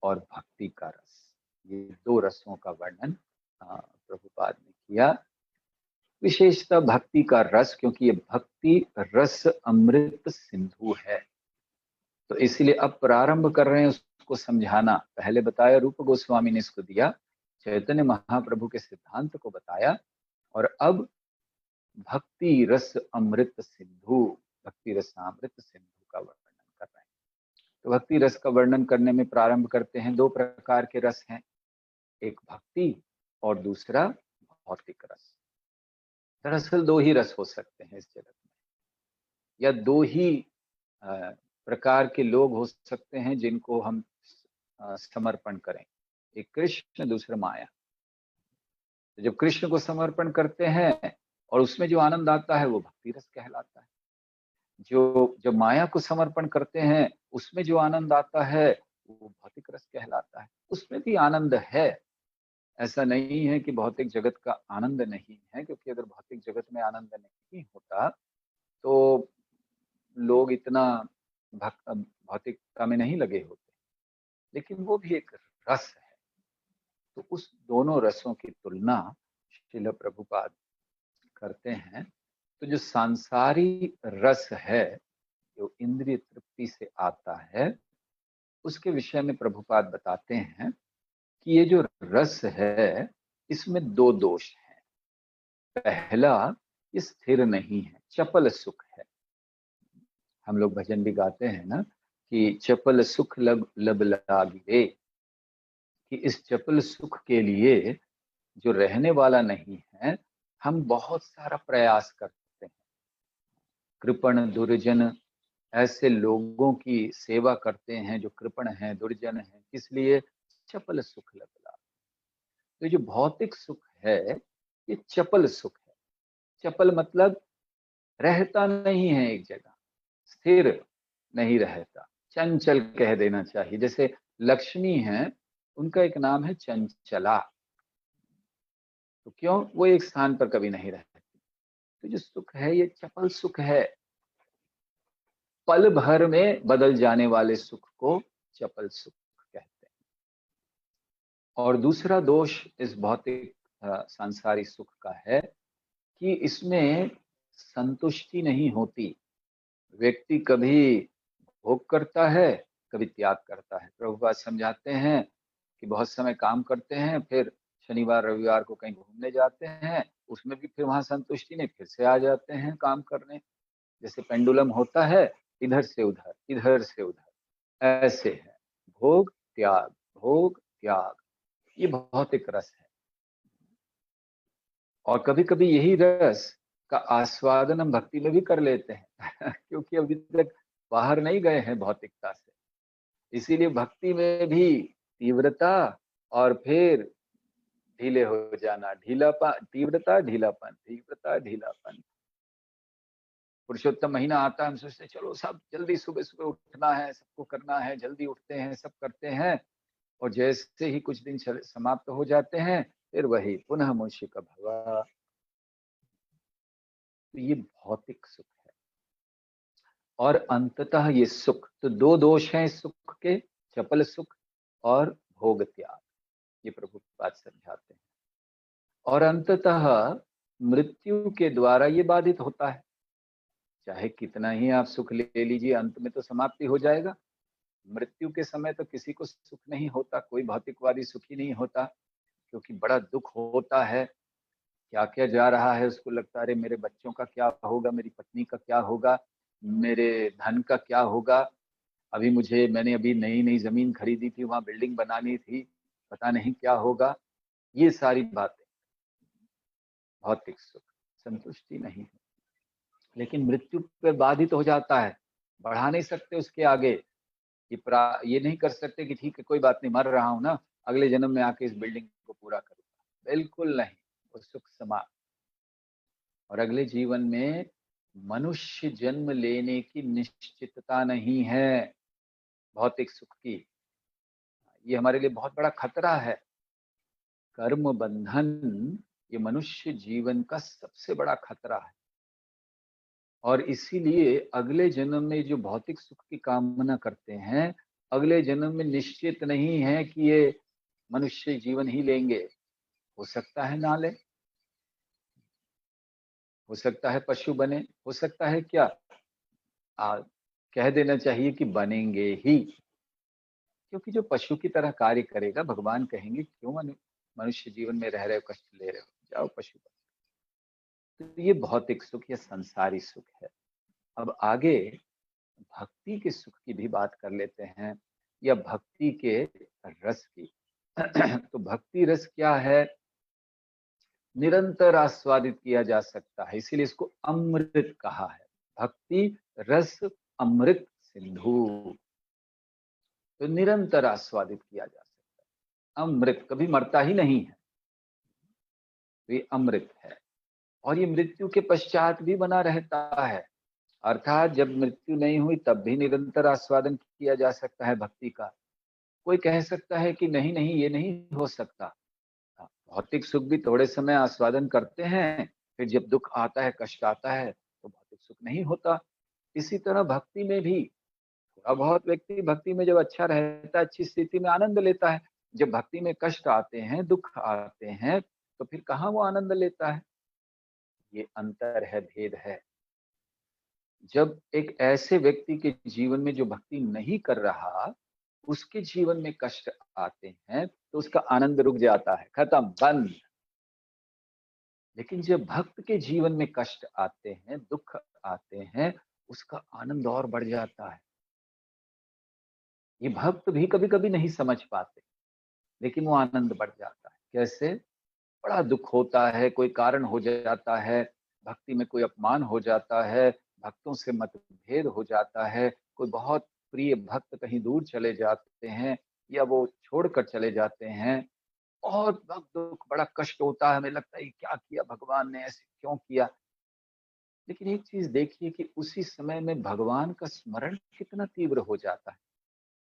और भक्ति का रस। ये 2 रसों का वर्णन प्रभुपाद ने किया। विशेषतः भक्ति का रस, क्योंकि ये भक्ति रस अमृत सिंधु है। तो इसलिए अब प्रारंभ कर रहे हैं उसको समझाना। पहले बताया रूप गोस्वामी ने इसको दिया, चैतन्य महाप्रभु के सिद्धांत को बताया, और अब भक्ति रस अमृत सिंधु, भक्ति रसामृत सिंधु का वर्णन कर रहे हैं। तो भक्ति रस का वर्णन करने में प्रारंभ करते हैं। 2 प्रकार के रस हैं, एक भक्ति और दूसरा भौतिक रस। दरअसल 2 ही रस हो सकते हैं इस जगत में, या 2 ही प्रकार के लोग हो सकते हैं जिनको हम समर्पण करें, एक कृष्ण, दूसरा माया। तो जब कृष्ण को समर्पण करते हैं और उसमें जो आनंद आता है वो भक्ति रस कहलाता है। जो माया को समर्पण करते हैं उसमें जो आनंद आता है वो भौतिक रस कहलाता है। उसमें भी आनंद है, ऐसा नहीं है कि भौतिक जगत का आनंद नहीं है, क्योंकि अगर भौतिक जगत में आनंद नहीं होता तो लोग इतना भौतिकता में नहीं लगे होते, लेकिन वो भी एक रस है। तो उस दोनों रसों की तुलना श्रील प्रभुपाद करते हैं। तो जो सांसारिक रस है, जो इंद्रिय तृप्ति से आता है, उसके विषय में प्रभुपाद बताते हैं कि ये जो रस है इसमें दो दोष हैं। पहला, ये स्थिर नहीं है, चपल सुख है। हम लोग भजन भी गाते हैं ना कि चपल सुख लब लागिरे, कि इस चपल सुख के लिए जो रहने वाला नहीं है, हम बहुत सारा प्रयास करते हैं। कृपण दुर्जन, ऐसे लोगों की सेवा करते हैं जो कृपण हैं, दुर्जन हैं, इसलिए चपल सुख लब लागिरे। तो जो भौतिक सुख है ये चपल सुख है। चपल मतलब रहता नहीं है एक जगह, स्थिर नहीं रहता, चंचल कह देना चाहिए। जैसे लक्ष्मी है, उनका एक नाम है चंचला। तो क्यों? वो एक स्थान पर कभी नहीं रहती। तो जो सुख है ये चपल सुख है, पल भर में बदल जाने वाले सुख को चपल सुख कहते हैं। और दूसरा दोष इस भौतिक सांसारिक सुख का है कि इसमें संतुष्टि नहीं होती। व्यक्ति कभी भोग करता है, कभी त्याग करता है। प्रभुपाद समझाते हैं कि बहुत समय काम करते हैं, फिर शनिवार रविवार को कहीं घूमने जाते हैं, उसमें भी फिर वहां संतुष्टि नहीं, फिर से आ जाते हैं काम करने। जैसे पेंडुलम होता है, इधर से उधर, इधर से उधर, ऐसे है। भोग त्याग, भोग त्याग, ये भौतिक रस है। और कभी कभी यही रस का आस्वादन हम भक्ति में भी कर लेते हैं क्योंकि अभी तक बाहर नहीं गए हैं भौतिकता से, इसीलिए भक्ति में भी तीव्रता और फिर ढीले हो जाना, ढीलापन, तीव्रता ढीलापन, तीव्रता ढीलापन। पुरुषोत्तम महीना आता है, हम सोचते हैं चलो सब जल्दी सुबह सुबह उठना है, सबको करना है, जल्दी उठते हैं, सब करते हैं, और जैसे ही कुछ दिन समाप्त हो जाते हैं, फिर वही पुनः मूषिक भवा। तो ये भौतिक सुख है। और अंततः ये सुख, तो दो दोष हैं इस सुख के, चपल सुख और भोग त्याग, ये प्रभुपाद समझाते हैं। और अंततः मृत्यु के द्वारा ये बाधित होता है। चाहे कितना ही आप सुख ले लीजिए, अंत में तो समाप्ति हो जाएगा। मृत्यु के समय तो किसी को सुख नहीं होता, कोई भौतिकवादी सुखी नहीं होता, क्योंकि बड़ा दुख होता है। क्या क्या जा रहा है, उसको लगता है अरे मेरे बच्चों का क्या होगा, मेरी पत्नी का क्या होगा, मेरे धन का क्या होगा। मैंने अभी नई नई जमीन खरीदी थी, वहां बिल्डिंग बनानी थी, पता नहीं क्या होगा। ये सारी बातें, भौतिक सुख, संतुष्टि नहीं है। लेकिन मृत्यु पे बाधित हो जाता है, बढ़ा नहीं सकते उसके आगे। ये नहीं कर सकते कि ठीक है कोई बात नहीं, मर रहा हूं ना, अगले जन्म में आके इस बिल्डिंग को पूरा करूंगा। बिल्कुल नहीं, वो सुख समाप्त। और अगले जीवन में मनुष्य जन्म लेने की निश्चितता नहीं है भौतिक सुख की। ये हमारे लिए बहुत बड़ा खतरा है। कर्म बंधन ये मनुष्य जीवन का सबसे बड़ा खतरा है। और इसीलिए अगले जन्म में जो भौतिक सुख की कामना करते हैं, अगले जन्म में निश्चित नहीं है कि ये मनुष्य जीवन ही लेंगे। हो सकता है ना ले, हो सकता है पशु बने, हो सकता है क्या, कह देना चाहिए कि बनेंगे ही। क्योंकि जो पशु की तरह कार्य करेगा, भगवान कहेंगे क्यों मनुष्य जीवन में रह रहे हो, कष्ट ले रहे हो, जाओ पशु बनो। तो ये भौतिक सुख या संसारी सुख है। अब आगे भक्ति के सुख की भी बात कर लेते हैं, या भक्ति के रस की। तो भक्ति रस क्या है? निरंतर आस्वादित किया जा सकता है, इसीलिए इसको अमृत कहा है। भक्ति रस अमृत सिंधु, तो निरंतर आस्वादित किया जा सकता है। अमृत कभी मरता ही नहीं है, तो ये अमृत है। और ये मृत्यु के पश्चात भी बना रहता है, अर्थात जब मृत्यु नहीं हुई तब भी निरंतर आस्वादन किया जा सकता है भक्ति का। कोई कह सकता है कि नहीं नहीं, ये नहीं हो सकता, भौतिक सुख भी थोड़े समय आस्वादन करते हैं, फिर जब दुख आता है, कष्ट आता है, तो भौतिक सुख नहीं होता। इसी तरह भक्ति में भी थोड़ा बहुत व्यक्ति भक्ति में जब अच्छा रहता है, अच्छी स्थिति में आनंद लेता है। जब भक्ति में कष्ट आते हैं, दुख आते हैं, तो फिर कहाँ वो आनंद लेता है। ये अंतर है, भेद है। जब एक ऐसे व्यक्ति के जीवन में जो भक्ति नहीं कर रहा, उसके जीवन में कष्ट आते हैं, तो उसका आनंद रुक जाता है, खत्म, बंद। लेकिन जब भक्त के जीवन में कष्ट आते हैं, दुख आते हैं, उसका आनंद और बढ़ जाता है। ये भक्त भी कभी कभी नहीं समझ पाते, लेकिन वो आनंद बढ़ जाता है। कैसे? बड़ा दुख होता है, कोई कारण हो जाता है, भक्ति में कोई अपमान हो जाता है, भक्तों से मतभेद हो जाता है, कोई बहुत प्रिय भक्त कहीं दूर चले जाते हैं या वो छोड़कर चले जाते हैं, बहुत वक्त दुख, बड़ा कष्ट होता है, हमें लगता है क्या किया भगवान ने, ऐसे क्यों किया। लेकिन एक चीज देखिए कि उसी समय में भगवान का स्मरण कितना तीव्र हो जाता है।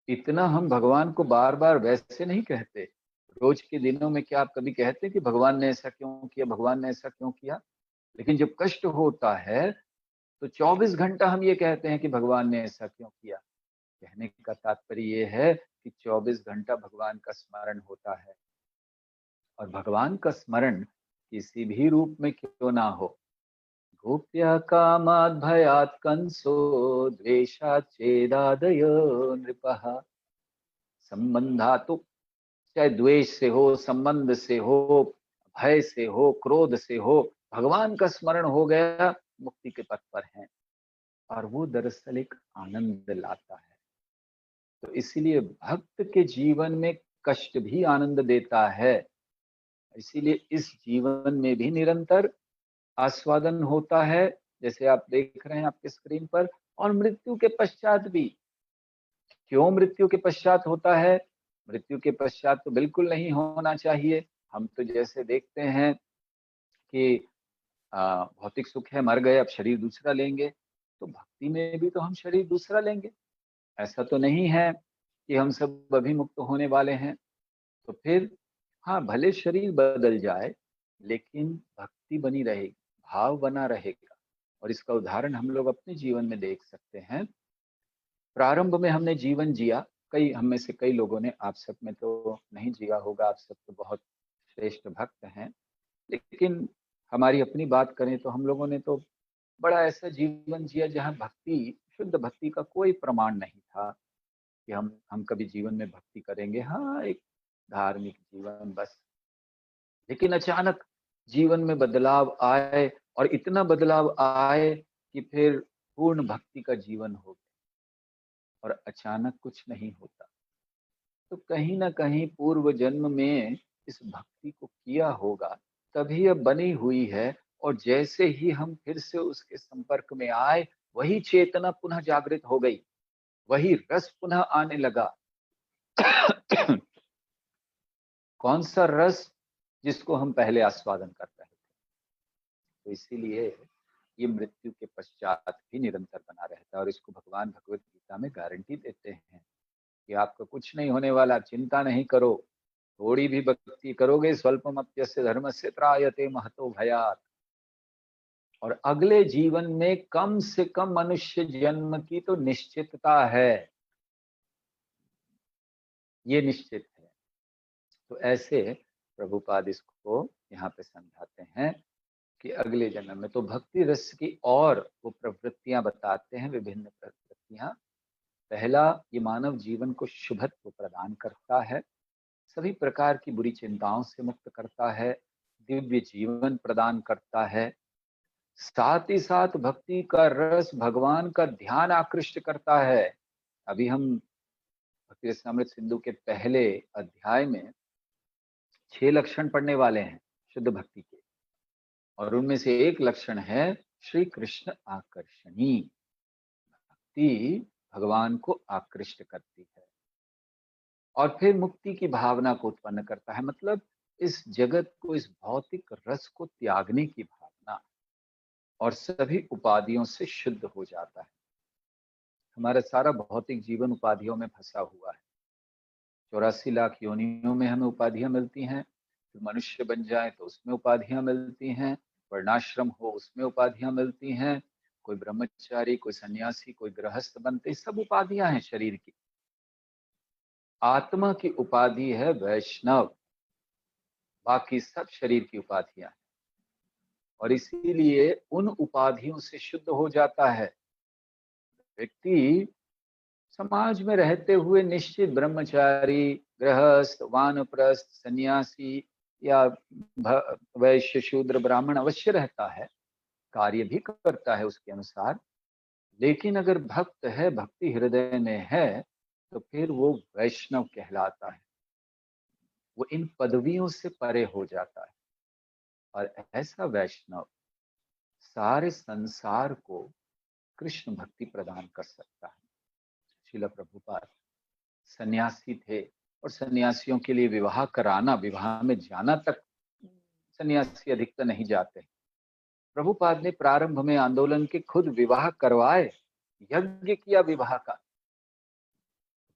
इतना हम भगवान को बार बार वैसे नहीं कहते। रोज के दिनों में क्या आप कभी कहते हैं कि भगवान ने ऐसा क्यों किया, भगवान ने ऐसा क्यों किया? लेकिन जब कष्ट होता है तो 24 घंटा हम ये कहते हैं कि भगवान ने ऐसा क्यों किया। कहने का तात्पर्य ये है कि 24 घंटा भगवान का स्मरण होता है। और भगवान का स्मरण किसी भी रूप में क्यों ना हो, गोप्य कामात् भयात् कंसो द्वेषात् चेदादयो नृपः। संबंधा तो चाहे द्वेष से हो, संबंध से हो, भय से हो, क्रोध से हो, भगवान का स्मरण हो गया, मुक्ति के पथ पर हैं। और वो दरअसल एक आनंद लाता है। तो इसीलिए भक्त के जीवन में कष्ट भी आनंद देता है। इसीलिए इस जीवन में भी निरंतर आस्वादन होता है, जैसे आप देख रहे हैं आपके स्क्रीन पर, और मृत्यु के पश्चात भी। क्यों मृत्यु के पश्चात होता है? मृत्यु के पश्चात तो बिल्कुल नहीं होना चाहिए। हम तो जैसे देखते हैं कि भौतिक सुख है, मर गए, अब शरीर दूसरा लेंगे। तो भक्ति में भी तो हम शरीर दूसरा लेंगे। ऐसा तो नहीं है कि हम सब अभिमुक्त होने वाले हैं। तो फिर हाँ, भले शरीर बदल जाए, लेकिन भक्ति बनी रहेगी, भाव बना रहेगा। और इसका उदाहरण हम लोग अपने जीवन में देख सकते हैं। प्रारंभ में हमने जीवन जिया, कई हम में से कई लोगों ने, आप सब में तो नहीं जिया होगा, आप सब तो बहुत श्रेष्ठ भक्त हैं। लेकिन हमारी अपनी बात करें तो हम लोगों ने तो बड़ा ऐसा जीवन जिया जहाँ भक्ति, शुद्ध भक्ति का कोई प्रमाण नहीं था कि हम कभी जीवन में भक्ति करेंगे। हाँ, एक धार्मिक जीवन बस। लेकिन अचानक जीवन में बदलाव आए, और इतना बदलाव आए कि फिर पूर्ण भक्ति का जीवन हो गया। और अचानक कुछ नहीं होता, तो कहीं ना कहीं पूर्व जन्म में इस भक्ति को किया होगा, तभी अब बनी हुई है। और जैसे ही हम फिर से उसके संपर्क में आए, वही चेतना पुनः जागृत हो गई, वही रस पुनः आने लगा। कौन सा रस? जिसको हम पहले आस्वादन कर रहे थे। तो इसीलिए ये मृत्यु के पश्चात भी निरंतर बना रहता है। और इसको भगवान भगवत गीता में गारंटी देते हैं कि आपको कुछ नहीं होने वाला, आप चिंता नहीं करो। थोड़ी भी भक्ति करोगे, स्वल्पमप्यस्य धर्मस्य त्रायते महतो भयात्। और अगले जीवन में कम से कम मनुष्य जन्म की तो निश्चितता है, ये निश्चित है। तो ऐसे प्रभुपाद इसको यहाँ पे समझाते हैं कि अगले जन्म में तो भक्ति रस की और वो प्रवृत्तियां बताते हैं, विभिन्न प्रवृत्तियां। पहला, ये मानव जीवन को शुभत्व प्रदान करता है, सभी प्रकार की बुरी चिंताओं से मुक्त करता है, दिव्य जीवन प्रदान करता है। साथ ही साथ भक्ति का रस भगवान का ध्यान आकृष्ट करता है। अभी हम भक्ति रसामृत सिंधु के पहले अध्याय में 6 लक्षण पढ़ने वाले हैं शुद्ध भक्ति के, और उनमें से एक लक्षण है श्री कृष्ण आकर्षणी। भक्ति भगवान को आकृष्ट करती है और फिर मुक्ति की भावना को उत्पन्न करता है। मतलब इस जगत को, इस भौतिक रस को त्यागने की भावना, और सभी उपाधियों से शुद्ध हो जाता है। हमारा सारा भौतिक जीवन उपाधियों में फंसा हुआ है। 84 लाख योनियों में हमें उपाधियां मिलती हैं, फिर मनुष्य बन जाए तो उसमें उपाधियां मिलती हैं, वर्णाश्रम हो उसमें उपाधियां मिलती हैं, कोई ब्रह्मचारी, कोई सन्यासी, कोई गृहस्थ बनते, सब उपाधियां हैं शरीर की। आत्मा की उपाधि है वैष्णव, बाकी सब शरीर की उपाधियां हैं। और इसीलिए उन उपाधियों से शुद्ध हो जाता है व्यक्ति। समाज में रहते हुए निश्चित ब्रह्मचारी, गृहस्थ, वानप्रस्थ, सन्यासी या वैश्य, शूद्र, ब्राह्मण अवश्य रहता है, कार्य भी करता है उसके अनुसार। लेकिन अगर भक्त है, भक्ति हृदय में है, तो फिर वो वैष्णव कहलाता है, वो इन पदवियों से परे हो जाता है। और ऐसा वैष्णव सारे संसार को कृष्ण भक्ति प्रदान कर सकता है। श्रील प्रभुपाद सन्यासी थे और सन्यासियों के लिए विवाह कराना, विवाह में जाना तक सन्यासी अधिकतर नहीं जाते। प्रभुपाद ने प्रारंभ में आंदोलन के खुद विवाह करवाए, यज्ञ किया विवाह का।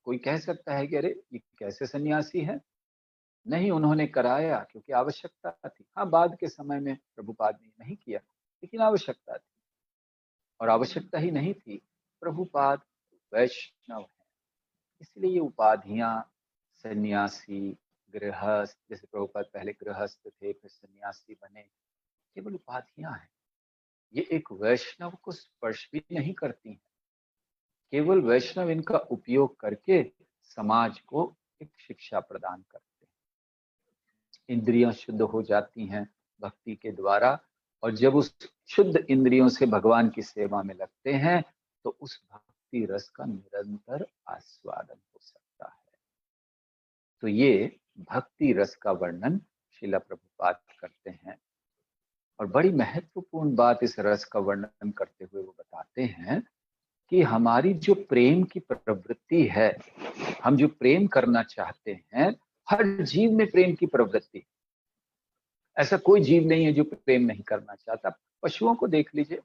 कोई कह सकता है कि अरे ये कैसे सन्यासी है? नहीं, उन्होंने कराया क्योंकि आवश्यकता थी। हाँ, बाद के समय में प्रभुपाद ने नहीं किया, लेकिन आवश्यकता थी। और आवश्यकता ही नहीं थी, प्रभुपाद वैष्णव है, इसलिए ये उपाधियां सन्यासी, गृहस्थ, जैसे प्रभुपाद पहले गृहस्थ थे फिर सन्यासी बने, केवल उपाधियां हैं। ये एक वैष्णव को स्पर्श भी नहीं करती हैं। केवल वैष्णव इनका उपयोग करके समाज को एक शिक्षा प्रदान करते हैं। इंद्रियां शुद्ध हो जाती हैं भक्ति के द्वारा, और जब उस शुद्ध इंद्रियों से भगवान की सेवा में लगते हैं तो उस भक्ति रस का निरंतर आस्वादन हो सकता है। तो ये भक्ति रस का वर्णन श्रील प्रभुपाद करते हैं। और बड़ी महत्वपूर्ण बात इस रस का वर्णन करते हुए वो बताते हैं कि हमारी जो प्रेम की प्रवृत्ति है, हम जो प्रेम करना चाहते हैं, हर जीव में प्रेम की प्रवृत्ति। ऐसा कोई जीव नहीं है जो प्रेम नहीं करना चाहता। पशुओं को देख लीजिए,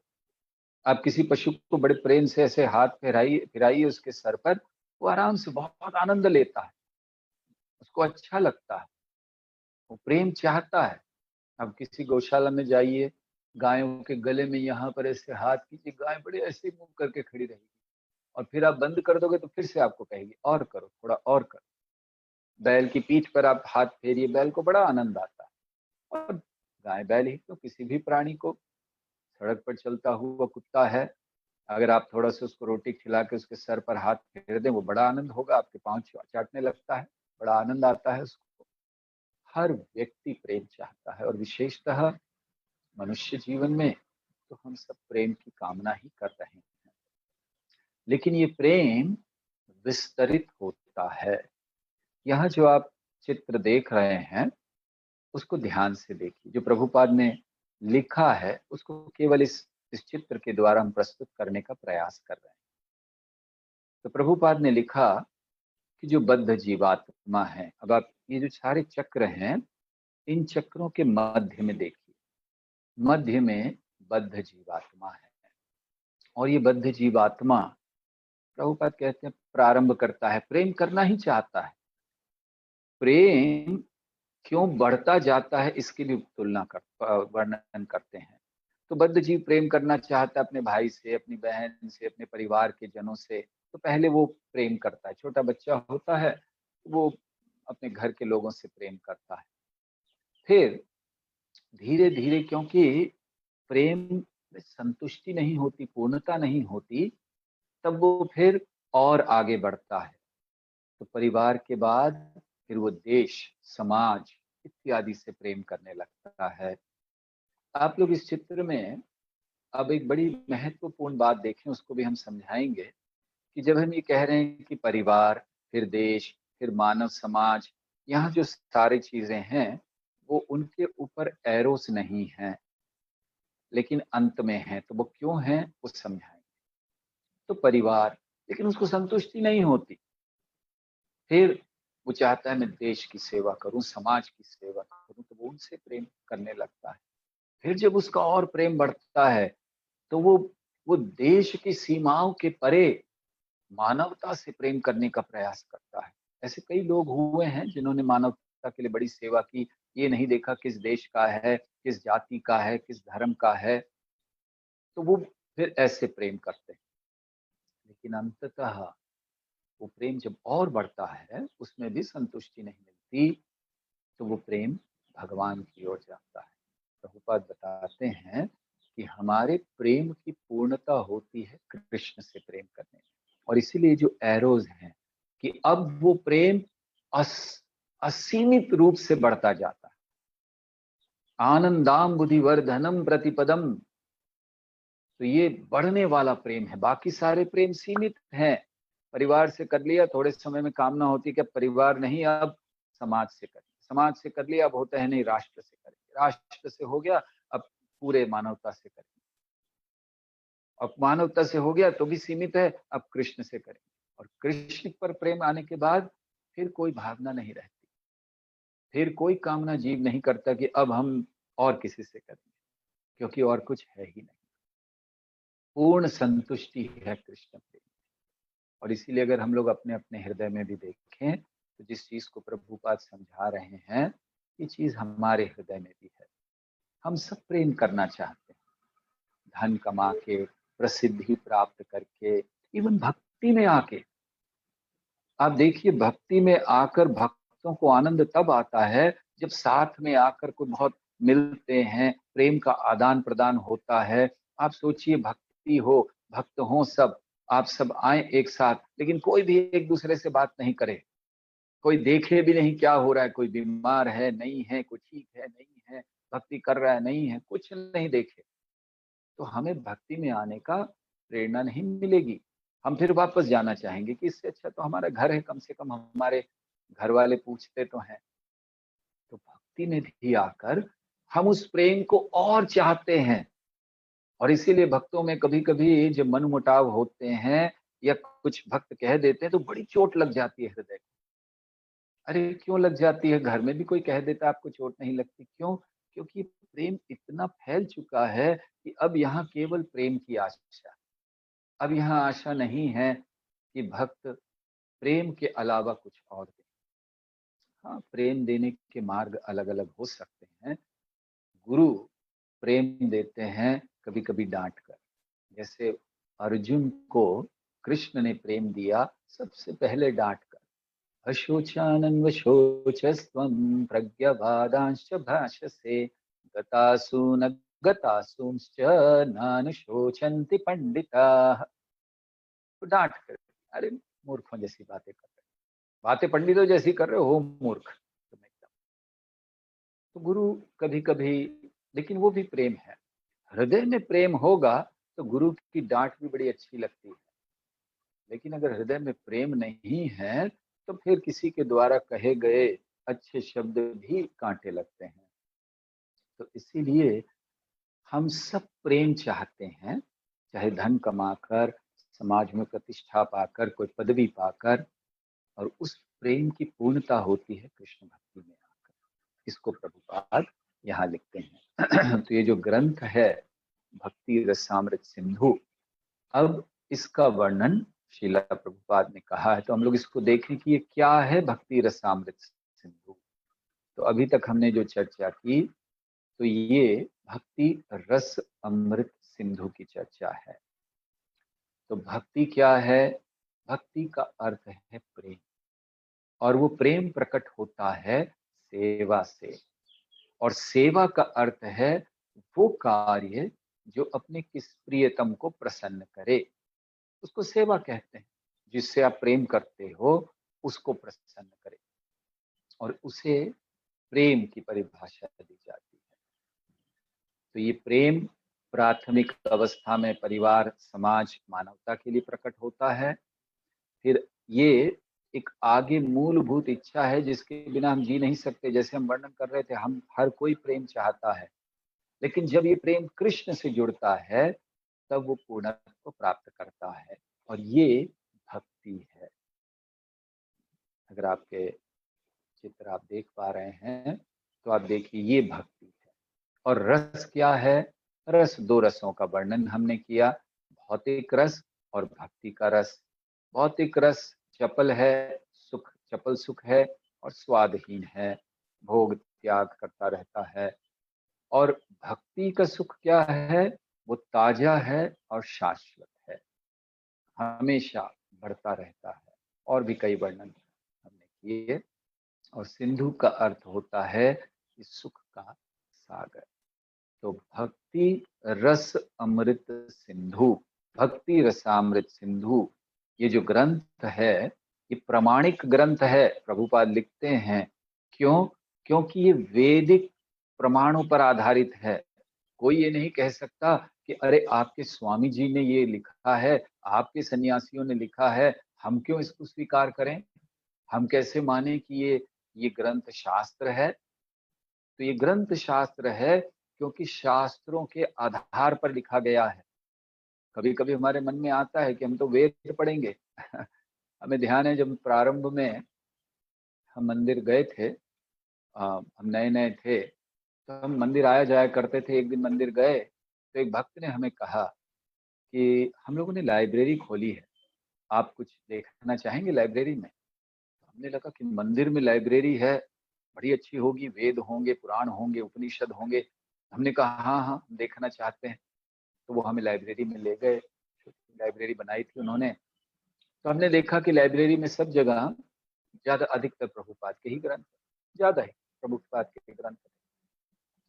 आप किसी पशु को बड़े प्रेम से ऐसे हाथ फिराइए उसके सर पर, वो आराम से बहुत आनंद लेता है, उसको अच्छा लगता है, वो प्रेम चाहता है। अब किसी गौशाला में जाइए, गायों के गले में यहाँ पर ऐसे हाथ कीजिए, गाय बड़े ऐसे मुंह करके खड़ी रहेगी, और फिर आप बंद कर दोगे तो फिर से आपको कहेगी और करो, थोड़ा और करो। बैल की पीठ पर आप हाथ फेरिए, बैल को बड़ा आनंद आता है। और गाय बैल ही तो, किसी भी प्राणी को, सड़क पर चलता हुआ कुत्ता है, अगर आप थोड़ा सा उसको रोटी खिला के उसके सर पर हाथ फेर दें, वो बड़ा आनंद होगा, आपके पाँव चाटने लगता है, बड़ा आनंद आता है उसको। हर व्यक्ति प्रेम चाहता है, और विशेषतः मनुष्य जीवन में तो हम सब प्रेम की कामना ही कर रहे हैं। लेकिन ये प्रेम विस्तरित होता है। यहाँ जो आप चित्र देख रहे हैं उसको ध्यान से देखिए। जो प्रभुपाद ने लिखा है उसको केवल इस चित्र के द्वारा हम प्रस्तुत करने का प्रयास कर रहे हैं। तो प्रभुपाद ने लिखा कि जो बद्ध जीवात्मा है, अब आप ये जो सारे चक्र हैं, इन चक्रों के मध्य में देखिए, मध्य में बद्ध जीवात्मा है। और ये बद्ध जीवात्मा, प्रभुपाद कहते हैं, प्रारंभ करता है, प्रेम करना ही चाहता है। प्रेम क्यों बढ़ता जाता है इसकी भी वर्णन करते हैं। तो बद्ध जीव प्रेम करना चाहता है अपने भाई से, अपनी बहन से, अपने परिवार के जनों से। तो पहले वो प्रेम करता है, छोटा बच्चा होता है वो अपने घर के लोगों से प्रेम करता है। फिर धीरे धीरे, क्योंकि प्रेम में संतुष्टि नहीं होती, पूर्णता नहीं होती, तब वो फिर और आगे बढ़ता है। तो परिवार के बाद फिर वो देश, समाज इत्यादि से प्रेम करने लगता है। आप लोग इस चित्र में अब एक बड़ी महत्वपूर्ण बात देखें, उसको भी हम समझाएंगे कि जब हम ये कह रहे हैं कि परिवार, फिर देश, फिर मानव समाज, यहाँ जो सारी चीजें हैं वो उनके ऊपर एरोस नहीं हैं, लेकिन अंत में हैं। तो वो क्यों हैं वो समझाएंगे। तो परिवार, लेकिन उसको संतुष्टि नहीं होती, फिर वो चाहता है मैं देश की सेवा करूं, समाज की सेवा करूं, तो वो उनसे प्रेम करने लगता है। फिर जब उसका और प्रेम बढ़ता है तो वो देश की सीमाओं के परे मानवता से प्रेम करने का प्रयास करता है। ऐसे कई लोग हुए हैं जिन्होंने मानवता के लिए बड़ी सेवा की, ये नहीं देखा किस देश का है, किस जाति का है, किस धर्म का है, तो वो फिर ऐसे प्रेम करते हैं। लेकिन अंततः वो प्रेम जब और बढ़ता है, उसमें भी संतुष्टि नहीं मिलती, तो वो प्रेम भगवान की ओर जाता है। प्रभुपाद बताते हैं कि हमारे प्रेम की पूर्णता होती है कृष्ण से प्रेम करने में, और इसीलिए जो एरोज हैं कि अब वो प्रेम असीमित रूप से बढ़ता जाता है। आनंदाम बुद्धिवर्धनम प्रतिपदम, तो ये बढ़ने वाला प्रेम है। बाकी सारे प्रेम सीमित हैं, परिवार से कर लिया, थोड़े समय में कामना होती है कि अब परिवार नहीं, अब समाज से करें, समाज से कर लिया, अब होता है नहीं राष्ट्र से करेंगे, राष्ट्र से हो गया अब पूरे मानवता से करेंगे, अब मानवता से हो गया तो भी सीमित है, अब कृष्ण से करेंगे। और कृष्ण पर प्रेम आने के बाद फिर कोई भावना नहीं रहती, फिर कोई कामना जीव नहीं करता कि अब हम और किसी से करेंगे, क्योंकि और कुछ है ही नहीं। पूर्ण संतुष्टि है कृष्ण प्रेम। और इसीलिए अगर हम लोग अपने अपने हृदय में भी देखें तो जिस चीज को प्रभुपाद समझा रहे हैं, ये चीज हमारे हृदय में भी है। हम सब प्रेम करना चाहते हैं, धन कमा के, प्रसिद्धि प्राप्त करके, इवन भक्ति में आके। आप देखिए, भक्ति में आकर भक्तों को आनंद तब आता है जब साथ में आकर कोई बहुत मिलते हैं, प्रेम का आदान प्रदान होता है। आप सोचिए, भक्ति हो, भक्त हो सब, आप सब आए एक साथ, लेकिन कोई भी एक दूसरे से बात नहीं करे, कोई देखे भी नहीं क्या हो रहा है, कोई बीमार है नहीं है, कोई ठीक है नहीं है, भक्ति कर रहा है नहीं है, कुछ नहीं देखे, तो हमें भक्ति में आने का प्रेरणा नहीं मिलेगी। हम फिर वापस जाना चाहेंगे कि इससे अच्छा तो हमारा घर है, कम से कम हमारे घर वाले पूछते तो हैं। तो भक्ति में भी आकर हम उस प्रेम को और चाहते हैं, और इसीलिए भक्तों में कभी कभी जब मनमुटाव होते हैं या कुछ भक्त कह देते हैं तो बड़ी चोट लग जाती है हृदय को। अरे क्यों लग जाती है? घर में भी कोई कह देता है आपको चोट नहीं लगती, क्यों? क्योंकि प्रेम इतना फैल चुका है कि अब यहाँ केवल प्रेम की आशा, अब यहाँ आशा नहीं है कि भक्त प्रेम के अलावा कुछ और दे। हाँ, प्रेम देने के मार्ग अलग अलग हो सकते हैं। गुरु प्रेम देते हैं कभी कभी डांट कर, जैसे अर्जुन को कृष्ण ने प्रेम दिया सबसे पहले डांट कर, अशोचानन्वशोचस्त्वं प्रज्ञवादांश्च भाषसे गतासून गतासूंश्च नानुशोचन्ति पंडिताः। तो डांट कर, अरे मूर्खों जैसी बातें कर रहे हो, बातें पंडितों जैसी कर रहे हो मूर्ख तुम एकदम। तो गुरु कभी कभी, लेकिन वो भी प्रेम है, हृदय में प्रेम होगा तो गुरु की डांट भी बड़ी अच्छी लगती है। लेकिन अगर हृदय में प्रेम नहीं है तो फिर किसी के द्वारा कहे गए अच्छे शब्द भी कांटे लगते हैं। तो इसीलिए हम सब प्रेम चाहते हैं, चाहे धन कमाकर, समाज में प्रतिष्ठा पाकर, कोई पदवी पाकर, और उस प्रेम की पूर्णता होती है कृष्ण भक्ति में आकर। इसको प्रभुपाद यहाँ लिखते हैं। तो ये जो ग्रंथ है भक्ति रसामृत सिंधु, अब इसका वर्णन श्रीला प्रभुपाद ने कहा है, तो हम लोग इसको देखें कि ये क्या है भक्ति रसामृत सिंधु। तो अभी तक हमने जो चर्चा की, तो ये भक्ति रस अमृत सिंधु की चर्चा है। तो भक्ति क्या है? भक्ति का अर्थ है प्रेम, और वो प्रेम प्रकट होता है सेवा से। और सेवा का अर्थ है वो कार्य जो अपने किस प्रियतम को प्रसन्न करे, उसको सेवा कहते हैं। जिससे आप प्रेम करते हो उसको प्रसन्न करे, और उसे प्रेम की परिभाषा दी जाती है। तो ये प्रेम प्राथमिक अवस्था में परिवार, समाज, मानवता के लिए प्रकट होता है। फिर ये एक आगे मूलभूत इच्छा है जिसके बिना हम जी नहीं सकते। जैसे हम वर्णन कर रहे थे, हम हर कोई प्रेम चाहता है, लेकिन जब ये प्रेम कृष्ण से जुड़ता है तब वो पूर्णत्व को प्राप्त करता है, और ये भक्ति है। अगर आपके चित्र आप देख पा रहे हैं तो आप देखिए ये भक्ति है। और रस क्या है? रस, दो रसों का वर्णन हमने किया, भौतिक रस और भक्ति का रस। भौतिक रस चपल है, सुख चपल सुख है और स्वादहीन है, भोग त्याग करता रहता है। और भक्ति का सुख क्या है? वो ताजा है और शाश्वत है, हमेशा बढ़ता रहता है। और भी कई वर्णन हमने किए। और सिंधु का अर्थ होता है कि सुख का सागर। तो भक्ति रस अमृत सिंधु, भक्ति रसामृत सिंधु, ये जो ग्रंथ है ये प्रामाणिक ग्रंथ है, प्रभुपाद लिखते हैं। क्यों? क्योंकि ये वैदिक प्रमाणों पर आधारित है। कोई ये नहीं कह सकता कि अरे आपके स्वामी जी ने ये लिखा है, आपके सन्यासियों ने लिखा है, हम क्यों इसको स्वीकार करें, हम कैसे माने कि ये ग्रंथ शास्त्र है। तो ये ग्रंथ शास्त्र है क्योंकि शास्त्रों के आधार पर लिखा गया है। कभी कभी हमारे मन में आता है कि हम तो वेद पढ़ेंगे। हमें ध्यान है जब प्रारंभ में हम मंदिर गए थे, हम नए नए थे, तो हम मंदिर आया जाया करते थे। एक दिन मंदिर गए तो एक भक्त ने हमें कहा कि हम लोगों ने लाइब्रेरी खोली है, आप कुछ देखना चाहेंगे लाइब्रेरी में? हमने लगा कि मंदिर में लाइब्रेरी है, बड़ी अच्छी होगी, वेद होंगे, पुराण होंगे, उपनिषद होंगे। हमने कहा हाँ हाँ हम देखना चाहते हैं। तो वो हमें लाइब्रेरी में ले गए, लाइब्रेरी बनाई थी उन्होंने। तो हमने देखा कि लाइब्रेरी में सब जगह ज्यादा अधिकतर प्रभुपाद के ही ग्रंथ, ज्यादा ही प्रभुपाद के ग्रंथ।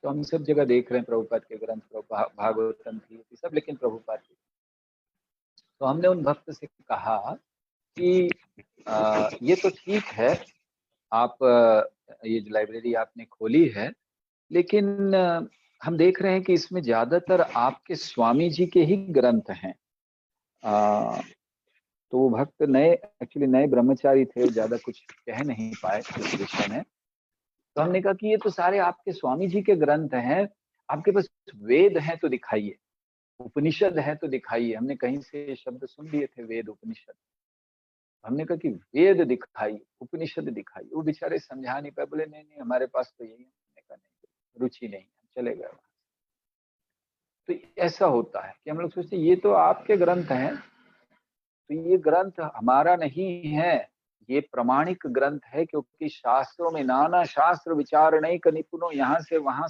तो हम सब जगह देख रहे हैं प्रभुपाद के ग्रंथ, भागवतम थी सब, लेकिन प्रभुपाद के। तो हमने उन भक्त से कहा कि ये तो ठीक है, आप ये जो लाइब्रेरी आपने खोली है, लेकिन हम देख रहे हैं कि इसमें ज्यादातर आपके स्वामी जी के ही ग्रंथ हैं। तो वो भक्त एक्चुअली नए ब्रह्मचारी थे, ज्यादा कुछ कह नहीं पाए इस विषय में। तो हमने कहा कि ये तो सारे आपके स्वामी जी के ग्रंथ हैं, आपके पास वेद हैं तो दिखाइए, उपनिषद है तो दिखाइए। हमने कहीं से शब्द सुन लिए थे, वेद उपनिषद। हमने कहा कि वेद दिखाइए, उपनिषद दिखाइए। वो बेचारे समझा नहीं पाए, बोले नहीं नहीं हमारे पास तो यही है। हमने कहा नहीं, रुचि नहीं, चले गए वहां। तो ऐसा होता है कि हम लोग सोचते ये तो आपके ग्रंथ हैं, तो ये ग्रंथ हमारा नहीं है, ये प्रमाणिक ग्रंथ है। क्योंकि शास्त्रों में नाना शास्त्र विचार नहीं कर निपुणों, यहाँ से वहां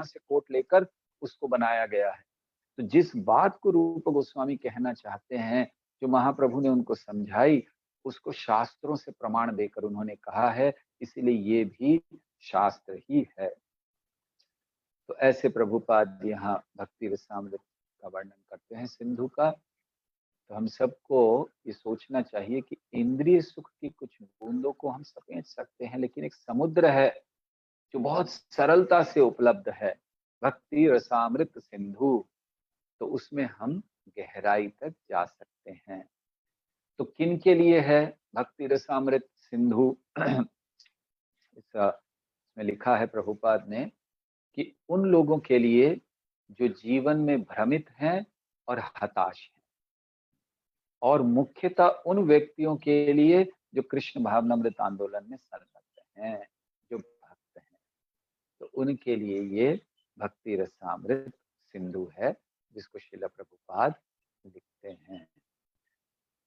से कोट लेकर उसको बनाया गया है। तो जिस बात को रूप गोस्वामी कहना चाहते हैं, जो महाप्रभु ने उनको समझाई, उसको शास्त्रों से प्रमाण देकर उन्होंने कहा है, इसीलिए ये भी शास्त्र ही है। तो ऐसे प्रभुपाद यहाँ भक्ति रसामृत का वर्णन करते हैं सिंधु का। तो हम सबको ये सोचना चाहिए कि इंद्रिय सुख की कुछ बूंदों को हम समेट सकते हैं, लेकिन एक समुद्र है जो बहुत सरलता से उपलब्ध है, भक्ति रसामृत सिंधु। तो उसमें हम गहराई तक जा सकते हैं। तो किन के लिए है भक्ति रसामृत सिंधु? इसमें लिखा है प्रभुपाद ने कि उन लोगों के लिए जो जीवन में भ्रमित हैं और हताश हैं, और मुख्यतः उन व्यक्तियों के लिए जो कृष्ण भावनामृत आंदोलन में संलग्न हैं, जो भक्त हैं। तो उनके लिए ये भक्ति रसामृत सिंधु है, जिसको श्रील प्रभुपाद लिखते हैं।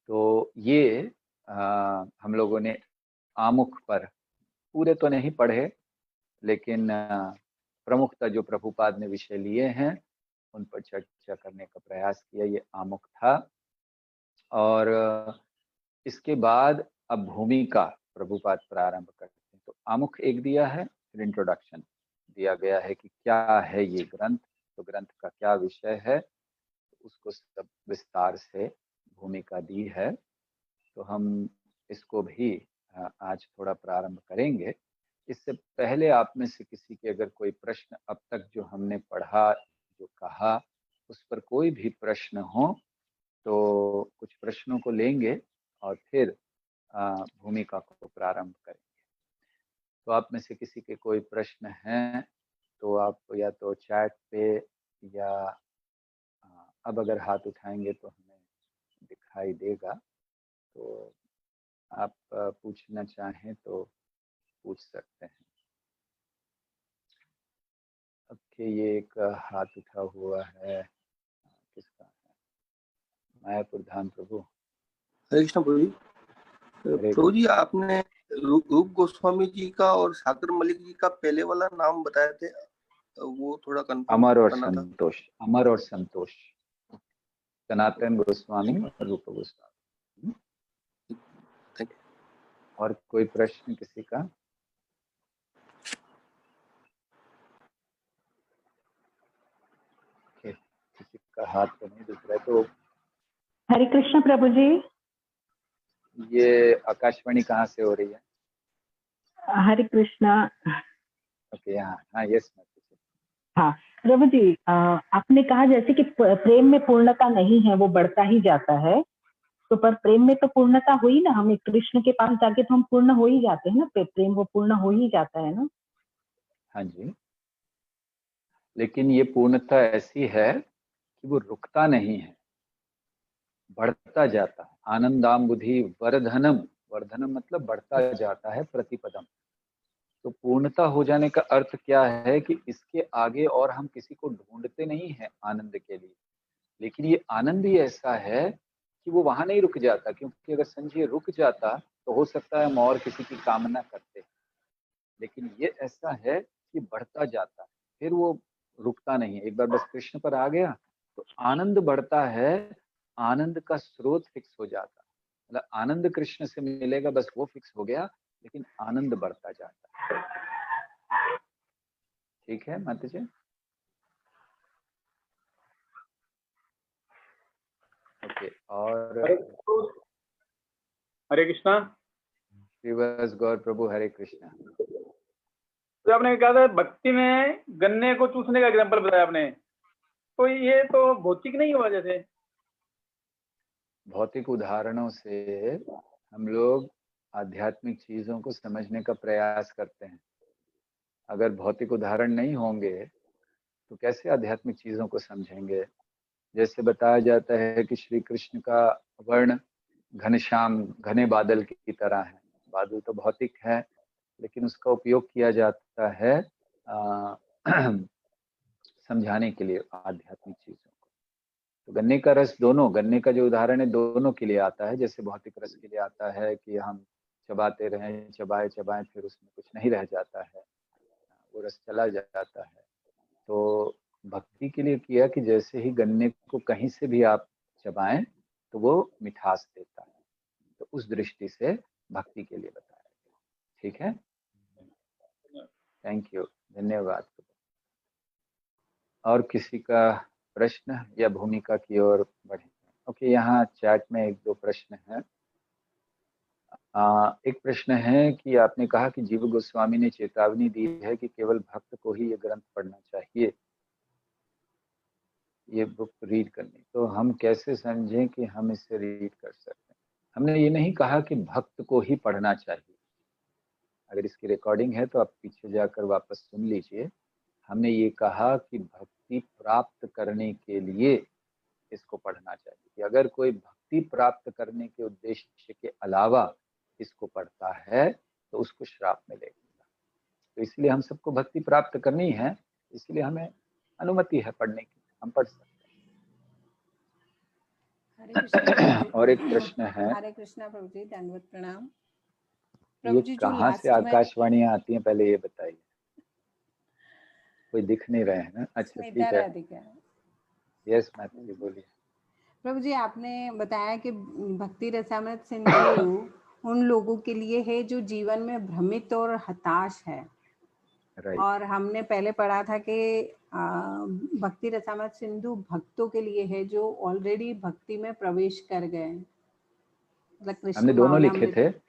तो ये हम लोगों ने आमुख पर, पूरे तो नहीं पढ़े, लेकिन प्रमुखता जो प्रभुपाद ने विषय लिए हैं उन पर चर्चा करने का प्रयास किया। ये आमुख था। और इसके बाद अब भूमिका प्रभुपाद प्रारंभ करते हैं। तो आमुख एक दिया है, फिर इंट्रोडक्शन दिया गया है कि क्या है ये ग्रंथ, तो ग्रंथ का क्या विषय है, उसको सब विस्तार से भूमिका दी है। तो हम इसको भी आज थोड़ा प्रारंभ करेंगे। इससे पहले आप में से किसी के अगर कोई प्रश्न अब तक जो हमने पढ़ा, जो कहा, उस पर कोई भी प्रश्न हो तो कुछ प्रश्नों को लेंगे और फिर भूमिका को प्रारंभ करेंगे। तो आप में से किसी के कोई प्रश्न हैं तो आप या तो चैट पे या अब अगर हाथ उठाएंगे तो हमें दिखाई देगा, तो आप पूछना चाहें तो पूछ सकते हैं। ओके, ये एक हाथ उठा हुआ है, किसका है? मायापुर धाम प्रभु। हरे कृष्ण प्रभु जी। हरे प्रभु जी आपने रूप गोस्वामी जी का और सागर मलिक जी का पहले वाला नाम बताए थे, वो थोड़ा कंफर्म अमर और करना था। संतोष, अमर और संतोष, सनातन गोस्वामी और रूप गोस्वामी। थैंक और कोई प्रश्न किसी का? किसी का हाथ तो नहीं दिख रहा है, तो हरे कृष्ण प्रभु जी। ये आकाशवाणी कहाँ से हो रही है? हरे कृष्णा। ओके, हाँ हाँ, यस मैम। हाँ प्रभु जी, आपने कहा जैसे कि प्रेम में पूर्णता नहीं है, वो बढ़ता ही जाता है। तो पर प्रेम में तो पूर्णता हुई ना, हमें कृष्ण के पास जाके तो हम पूर्ण हो ही जाते हैं ना, प्रेम वो पूर्ण हो ही जाता है ना। हाँ जी, लेकिन ये पूर्णता ऐसी है कि वो रुकता नहीं है, बढ़ता जाता है। आनंदाम बुद्धि वर्धनम, वर्धनम मतलब बढ़ता जाता है प्रतिपदम। तो पूर्णता हो जाने का अर्थ क्या है कि इसके आगे और हम किसी को ढूंढते नहीं हैं आनंद के लिए, लेकिन ये आनंद ही ऐसा है कि वो वहां नहीं रुक जाता। क्योंकि अगर समझिए रुक जाता तो हो सकता है हम और किसी की कामना करते, लेकिन ये ऐसा है कि बढ़ता जाता है, फिर वो रुकता नहीं है। एक बार बस कृष्ण पर आ गया तो आनंद बढ़ता है, आनंद का स्रोत फिक्स हो जाता है। मतलब आनंद कृष्ण से मिलेगा, बस वो फिक्स हो गया, लेकिन आनंद बढ़ता जाता है। ठीक है माता जी? ओके। और हरे कृष्णा। श्रीवास गौर प्रभु, हरे कृष्णा। तो आपने कहा था भक्ति में गन्ने को चूसने का एग्जाम्पल बताया आपने, तो ये तो भौतिक नहीं हुआ? जैसे भौतिक उदाहरणों से हम लोग आध्यात्मिक चीजों को समझने का प्रयास करते हैं। अगर भौतिक उदाहरण नहीं होंगे तो कैसे आध्यात्मिक चीजों को समझेंगे? जैसे बताया जाता है कि श्री कृष्ण का वर्ण घनश्याम, घने बादल की तरह है। बादल तो भौतिक है, लेकिन उसका उपयोग किया जाता है समझाने के लिए आध्यात्मिक चीजों को। तो गन्ने का रस, दोनों, गन्ने का जो उदाहरण है दोनों के लिए आता है। जैसे भौतिक रस के लिए आता है कि हम चबाते रहें, चबाए चबाए फिर उसमें कुछ नहीं रह जाता है, वो रस चला जाता है। तो भक्ति के लिए किया कि जैसे ही गन्ने को कहीं से भी आप चबाएं तो वो मिठास देता है। तो उस दृष्टि से भक्ति के लिए बताया गया। ठीक है, थैंक यू, धन्यवाद। और किसी का प्रश्न या भूमिका की ओर बढ़े? ओके, यहाँ चैट में एक दो प्रश्न हैं। एक प्रश्न है कि आपने कहा कि जीव गोस्वामी ने चेतावनी दी है कि केवल भक्त को ही ये ग्रंथ पढ़ना चाहिए, ये बुक रीड करनी। तो हम कैसे समझें कि हम इसे रीड कर सकते हैं? हमने ये नहीं कहा कि भक्त को ही पढ़ना चाहिए। अगर इसकी रिकॉर्डिंग है तो आप पीछे जाकर वापस सुन लीजिए। हमने ये कहा कि भक्ति प्राप्त करने के लिए इसको पढ़ना चाहिए, कि अगर कोई भक्ति प्राप्त करने के उद्देश्य के अलावा इसको पढ़ता है तो उसको श्राप मिलेगा। तो इसलिए हम सबको भक्ति प्राप्त करनी है, इसलिए हमें अनुमति है पढ़ने की, हम पढ़ सकते हरे कृष्णा। और एक प्रश्न है, हरे कृष्णा प्रभु जी, दंडवत प्रणाम। ये प्रभु जी जो कहाँ से लास्ट में आकाशवाणियां आती हैं, पहले ये बताइए। कोई दिख नहीं रहे हैं ना? अच्छा स्मिता ठीक है, राधिका। यस माता जी बोलिए। प्रभु जी आपने बताया कि भक्ति रसामृत सिंधु उन लोगों के लिए है जो जीवन में भ्रमित और हताश है। राइट, और हमने पहले पढ़ा था कि भक्ति रसामृत सिंधु भक्तों के लिए है जो ऑलरेडी भक्ति में प्रवेश कर गए, मतलब हमने कृष्ण दोनों लिखे भावनामृत। थे।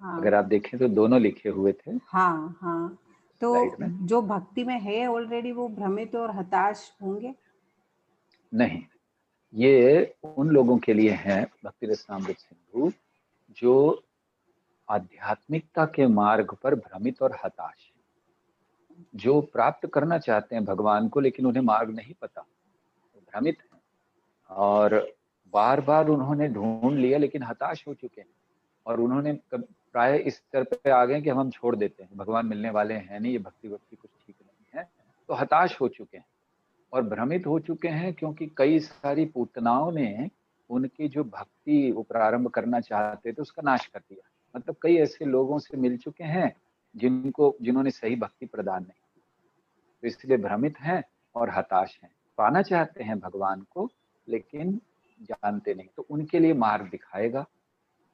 हाँ अगर आप देखें तो दोनों लिखे हुए थे हाँ हाँ। तो स्लाइड में। जो भक्ति में है ऑलरेडी वो भ्रमित और हताश होंगे? नहीं, ये उन लोगों के लिए है भक्ति रसामृत सिंधु जो आध्यात्मिकता के मार्ग पर भ्रमित और हताश है, जो प्राप्त करना चाहते हैं भगवान को, लेकिन उन्हें मार्ग नहीं पता, भ्रमित है और बार बार उन्होंने ढूंढ लिया लेकिन हताश हो चुके हैं। और उन्होंने प्राय इस स्तर पे आ गए कि हम छोड़ देते हैं, भगवान मिलने वाले हैं नहीं, ये भक्ति भक्ति कुछ ठीक नहीं है, तो हताश हो चुके हैं और भ्रमित हो चुके हैं। क्योंकि कई सारी पूतनाओं ने उनकी जो भक्ति वो प्रारंभ करना चाहते थे उसका नाश कर दिया। मतलब कई ऐसे लोगों से मिल चुके हैं जिन्होंने सही भक्ति प्रदान नहीं, तो इसलिए भ्रमित हैं और हताश हैं, पाना चाहते हैं भगवान को लेकिन जानते नहीं, तो उनके लिए मार्ग दिखाएगा।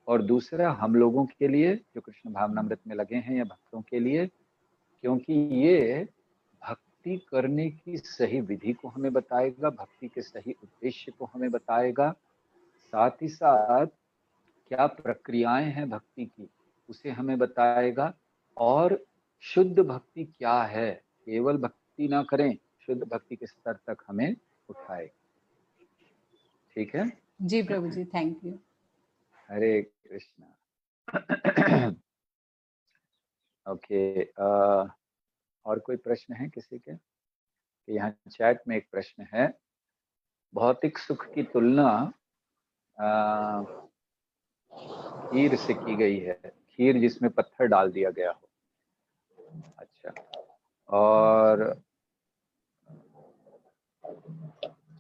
और दूसरा हम लोगों के लिए जो कृष्ण भावनामृत में लगे हैं या भक्तों के लिए, क्योंकि ये भक्ति करने की सही विधि को हमें बताएगा, भक्ति के सही उद्देश्य को हमें बताएगा, साथ ही साथ क्या प्रक्रियाएं हैं भक्ति की उसे हमें बताएगा, और शुद्ध भक्ति क्या है, केवल भक्ति ना करें, शुद्ध भक्ति के स्तर तक हमें उठाएगा। ठीक है जी प्रभु जी, thank you. Hare Krishna. Okay, और कोई प्रश्न है किसी के? यहाँ चैट में एक प्रश्न है, भौतिक सुख की तुलना खीर से की गई है, खीर जिसमें पत्थर डाल दिया गया हो। अच्छा, और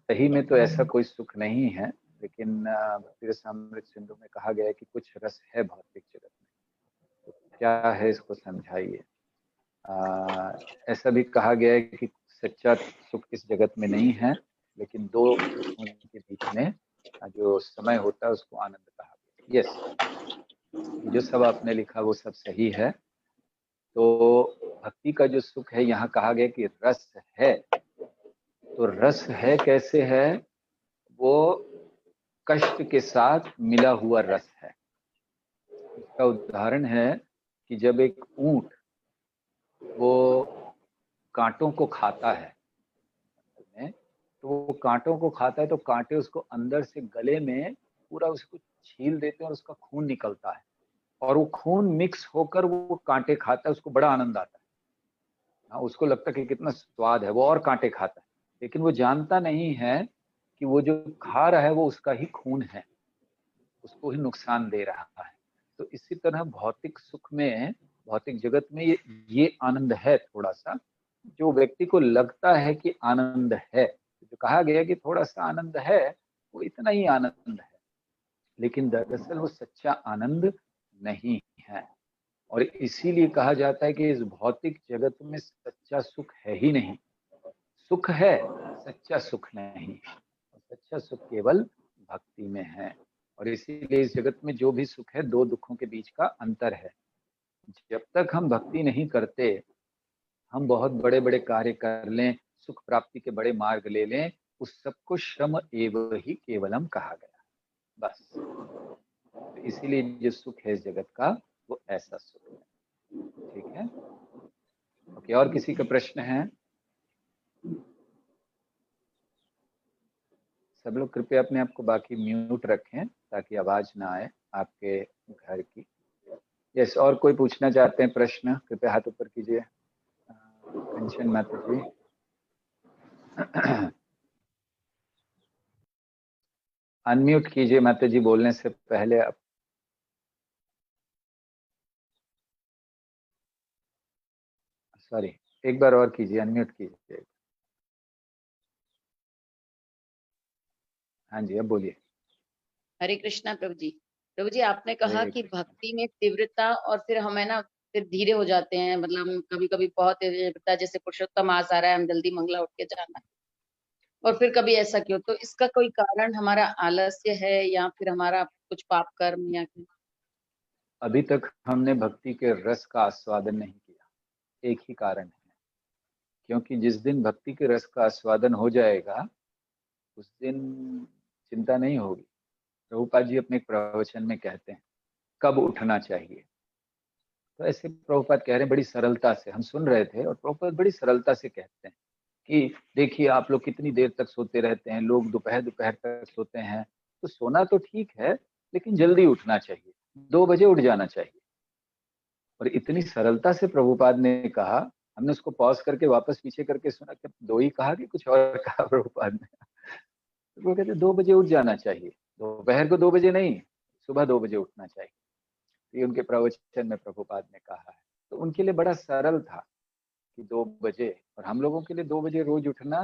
सही में तो ऐसा कोई सुख नहीं है, लेकिन भक्ति रसामृत सिंधु में कहा गया है कि कुछ रस है भौतिक जगत में, तो क्या है इसको समझाइए। ऐसा भी कहा गया है कि सच्चा सुख इस जगत में नहीं है, लेकिन दो सुखों के बीच में जो समय होता है उसको आनंद कहा गया। यस, जो सब आपने लिखा वो सब सही है। तो भक्ति का जो सुख है यहाँ कहा गया कि रस है, तो रस है कैसे है, वो कष्ट के साथ मिला हुआ रस है। इसका उदाहरण है कि जब एक ऊंट वो कांटों को खाता है, तो वो कांटों को खाता है तो कांटे उसको अंदर से गले में पूरा उसको छील देते हैं और उसका खून निकलता है, और वो खून मिक्स होकर वो कांटे खाता है, उसको बड़ा आनंद आता है। हाँ, उसको लगता है कि कितना स्वाद है, वो और कांटे खाता है, लेकिन वो जानता नहीं है कि वो जो खा रहा है वो उसका ही खून है, उसको ही नुकसान दे रहा है। तो इसी तरह भौतिक सुख में, भौतिक जगत में ये आनंद है थोड़ा सा, जो व्यक्ति को लगता है कि आनंद है, जो कहा गया कि थोड़ा सा आनंद है, वो इतना ही आनंद है, लेकिन दरअसल वो सच्चा आनंद नहीं है। और इसीलिए कहा जाता है कि इस भौतिक जगत में सच्चा सुख है ही नहीं, सुख है, सच्चा सुख नहीं, सच्चा सुख केवल भक्ति में है। और इसीलिए इस जगत में जो भी सुख है, दो दुखों के बीच का अंतर है। जब तक हम भक्ति नहीं करते, हम बहुत बड़े बड़े कार्य कर लें, सुख प्राप्ति के बड़े मार्ग ले लें, उस सबको श्रम एव ही केवलम कहा गया, बस। तो इसीलिए जो सुख है इस जगत का वो ऐसा सुख है। ठीक है, ओके, और किसी का प्रश्न है? सब लोग कृपया अपने आप को बाकी म्यूट रखें ताकि आवाज ना आए आपके घर की। यस, और कोई पूछना चाहते हैं प्रश्न, कृपया हाथ ऊपर कीजिए। कंचन माता जी। अनम्यूट कीजिए माता जी बोलने से पहले आप। सॉरी, एक बार और कीजिए, अनम्यूट कीजिए। हाँ जी, अब बोलिए। हरे कृष्णा प्रभु जी। प्रभु जी, आपने कहा हरे कि कृष्ण। भक्ति में तीव्रता और फिर हमें ना फिर धीरे हो जाते हैं, मतलब कभी कभी बहुत तीव्रता, जैसे पुरुषोत्तम मास आ रहा है, हम जल्दी मंगला उठ के जाना है, और फिर कभी ऐसा क्यों? तो इसका कोई कारण हमारा आलस्य है या फिर हमारा कुछ पाप कर्म या क्या? अभी तक हमने भक्ति के रस का आस्वादन नहीं किया, एक ही कारण है, क्योंकि जिस दिन भक्ति के रस का आस्वादन हो जाएगा उस दिन चिंता नहीं होगी। प्रभुपाद जी अपने एक प्रवचन में कहते हैं कब उठना चाहिए, तो ऐसे प्रभुपाद कह रहे हैं बड़ी सरलता से, हम सुन रहे थे, और प्रभुपाद बड़ी सरलता से कहते हैं कि देखिए आप लोग कितनी देर तक सोते रहते हैं, लोग दोपहर दोपहर तक सोते हैं, तो सोना तो ठीक है लेकिन जल्दी उठना चाहिए, 2 बजे उठ जाना चाहिए। और इतनी सरलता से प्रभुपाद ने कहा, हमने उसको पॉज करके वापस पीछे करके सुना कि 2 ही कहा कि कुछ और कहा प्रभुपाद ने। तो वो कहते 2 बजे उठ जाना चाहिए, दोपहर को 2 बजे नहीं, सुबह 2 बजे उठना चाहिए। ये उनके प्रवचन में प्रभुपाद ने कहा है। तो उनके लिए बड़ा सरल था कि 2 बजे, और हम लोगों के लिए 2 बजे रोज उठना,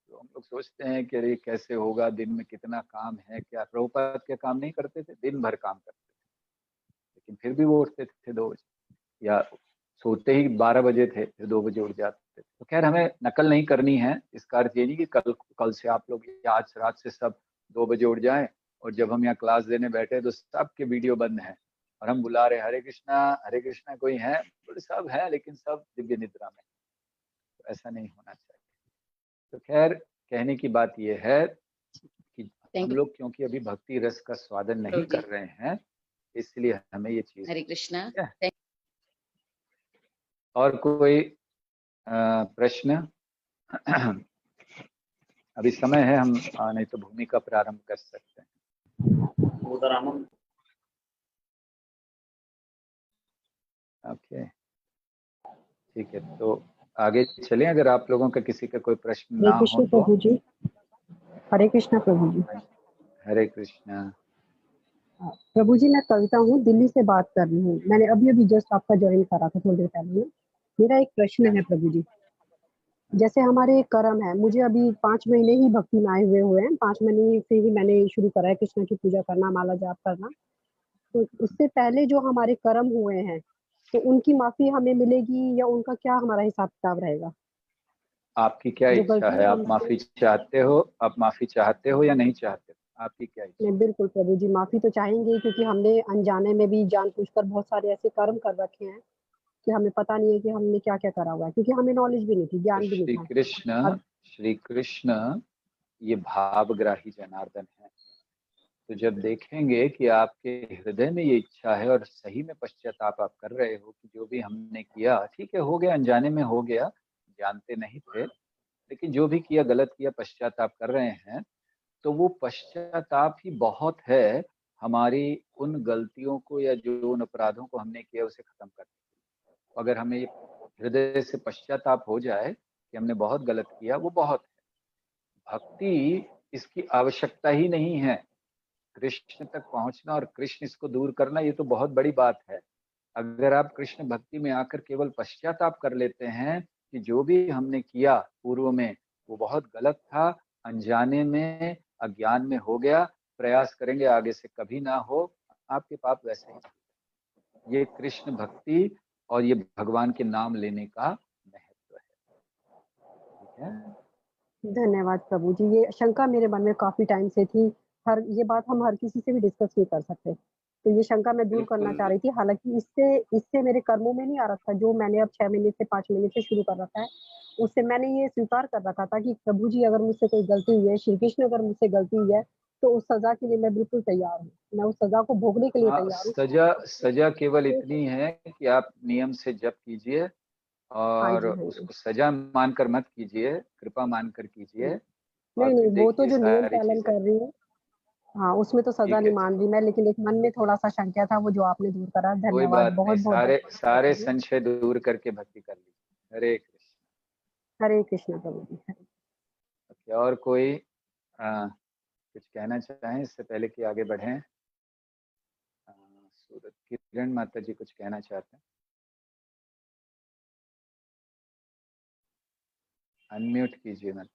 तो हम लोग सोचते हैं कि अरे कैसे होगा, दिन में कितना काम है, क्या प्रभुपाद के काम नहीं करते थे, दिन भर काम करते थे, लेकिन फिर भी वो उठते थे 2 बजे, या सोते ही 12 बजे थे, फिर 2 बजे उठ जाते थे। तो खैर हमें नकल नहीं करनी है। इसका अर्थ ये नहीं कि कल से आप लोग या आज रात से सब 2 बजे उठ जाएं और जब हम यहाँ क्लास देने बैठे तो सबके वीडियो बंद हैं और हम बुला रहे हरे कृष्णा कोई है, बोले सब है लेकिन सब दिव्य निद्रा में। तो ऐसा नहीं होना चाहिए। तो खैर कहने की बात यह है कि हम लोग क्योंकि अभी भक्ति रस का स्वादन नहीं कर रहे हैं, इसलिए हमें ये चीज। हरे कृष्णा। और कोई प्रश्न? अभी समय है, हम नहीं तो भूमिका प्रारंभ कर सकते हैं। ओके ठीक है, तो आगे चलें। अगर आप लोगों का किसी का कोई प्रश्न ना हो तो। प्रभु जी, हरे कृष्णा प्रभु जी। हरे कृष्णा प्रभु जी, मैं कविता हूँ, दिल्ली से बात कर रही हूँ। मैंने अभी जस्ट आपका ज्वाइन करा था थोड़ी देर पहले। मेरा एक प्रश्न है प्रभु जी। जैसे हमारे कर्म है, मुझे अभी 5 महीने ही भक्ति में आए हुए हैं। 5 महीने से ही मैंने शुरू करा है कृष्ण की पूजा करना, माला जाप करना। तो उससे पहले जो हमारे कर्म हुए हैं, तो उनकी माफी हमें मिलेगी या उनका क्या हमारा हिसाब किताब रहेगा? आपकी क्या इच्छा है? आप माफी चाहते हो? आप माफी चाहते हो या नहीं चाहते? आपकी क्या इच्छा? नहीं, बिल्कुल प्रभु जी, माफी तो चाहेंगे, क्योंकि हमने अनजाने में भी जानबूझकर बहुत सारे ऐसे कर्म कर रखे हैं कि हमें पता नहीं है कि हमने क्या क्या करा हुआ है, क्योंकि हमें नॉलेज भी नहीं थी, ज्ञान भी नहीं था। श्री कृष्ण ये भावग्राही जनार्दन है। तो जब देखेंगे कि आपके हृदय में ये इच्छा है और सही में पश्चाताप आप कर रहे हो कि जो भी हमने किया, ठीक है, हो गया, अनजाने में हो गया, जानते नहीं थे, लेकिन जो भी किया गलत किया, पश्चाताप कर रहे हैं, तो वो पश्चाताप ही बहुत है हमारी उन गलतियों को या जो उन अपराधों को हमने किया उसे खत्म करने के लिए। अगर हमें ये हृदय से पश्चाताप हो जाए कि हमने बहुत गलत किया, वो बहुत है। भक्ति इसकी आवश्यकता ही नहीं है। कृष्ण तक पहुंचना और कृष्ण इसको दूर करना, ये तो बहुत बड़ी बात है। अगर आप कृष्ण भक्ति में आकर केवल पश्चाताप कर लेते हैं कि जो भी हमने किया पूर्व में वो बहुत गलत था, अनजाने में, अज्ञान में हो गया, प्रयास करेंगे आगे से कभी ना हो, आपके पाप वैसे ही। ये कृष्ण भक्ति और ये भगवान के नाम लेने का महत्व है। ठीक है, धन्यवाद प्रभु जी। ये शंका मेरे मन में काफी टाइम से थी। ये बात हम हर किसी से भी डिस्कस नहीं कर सकते, तो ये शंका मैं दूर करना चाह रही थी। हालांकि इससे मेरे कर्मों में नहीं आ रखा, जो मैंने अब 6 महीने से 5 महीने से शुरू कर रखा है, उससे मैंने ये स्वीकार कर रखा था कि प्रभु जी अगर मुझसे कोई गलती हुई है, श्री कृष्ण अगर मुझसे गलती हुई है, तो उस सजा के लिए मैं बिल्कुल तैयार हूँ। मैं उस सजा को भोगने के लिए तैयार हूँ। सजा केवल इतनी है कि आप नियम से जप कीजिए और उसको सजा मानकर मत कीजिए, कृपा मानकर कीजिए। नहीं, वो तो जो नियम पालन कर रही हूँ, हाँ, उसमें तो सजा नहीं मान रही मैं, लेकिन एक मन में थोड़ा सा शंका था, वो जो आपने दूर करा। धन्यवाद, बहुत बहुत सारे संशय दूर करके भक्ति कर लीजिए। हरे कृष्ण। हरे कृष्ण प्रभु जी। और कोई कुछ कहना चाहें इससे पहले कि आगे बढ़ें? सूरत किरण माता जी कुछ कहना चाहते हैं? अनम्यूट कीजिए मत।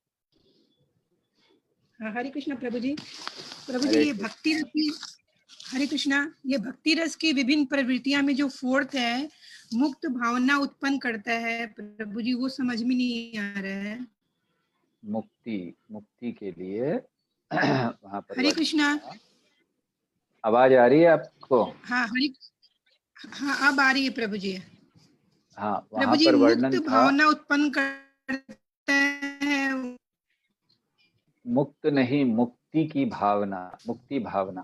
हरे कृष्णा प्रभु जी। प्रभु जी, ये भक्ति रस की, हरे कृष्णा, ये भक्ति रस की विभिन्न प्रवृत्तियां में जो फोर्थ है, मुक्त भावना उत्पन्न करता है प्रभु जी, वो समझ में नहीं आ रहा है। मुक्ति के लिए वहां पर हरे कृष्णा, आवाज आ रही है आपको? हाँ हाँ, अब आ रही है प्रभु जी। हाँ, प्रभु जी, मुक्त भावना उत्पन्न करता है। मुक्त नहीं, मुक्ति की भावना, मुक्ति भावना।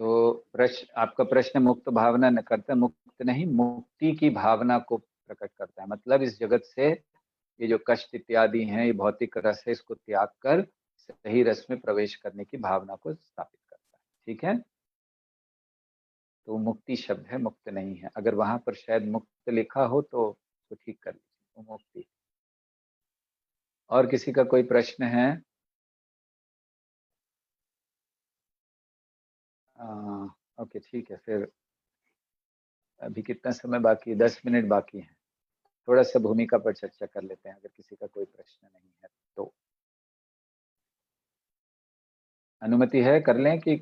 तो आपका प्रश्न मुक्त भावना न करता, मुक्त नहीं, मुक्ति की भावना को प्रकट करता है। मतलब इस जगत से ये जो कष्ट इत्यादि हैं, ये भौतिक रस है, इसको त्याग कर सही रस में प्रवेश करने की भावना को स्थापित करता है। ठीक है, तो मुक्ति शब्द है, मुक्त नहीं है। अगर वहां पर शायद मुक्त लिखा हो तो ठीक कर लीजिए, वो मुक्ति। और किसी का कोई प्रश्न है? ओके, ठीक है, फिर अभी कितना समय बाकी है? 10 मिनट बाकी है। थोड़ा सा भूमिका पर चर्चा कर लेते हैं, अगर किसी का कोई प्रश्न नहीं है तो। अनुमति है, कर लें कि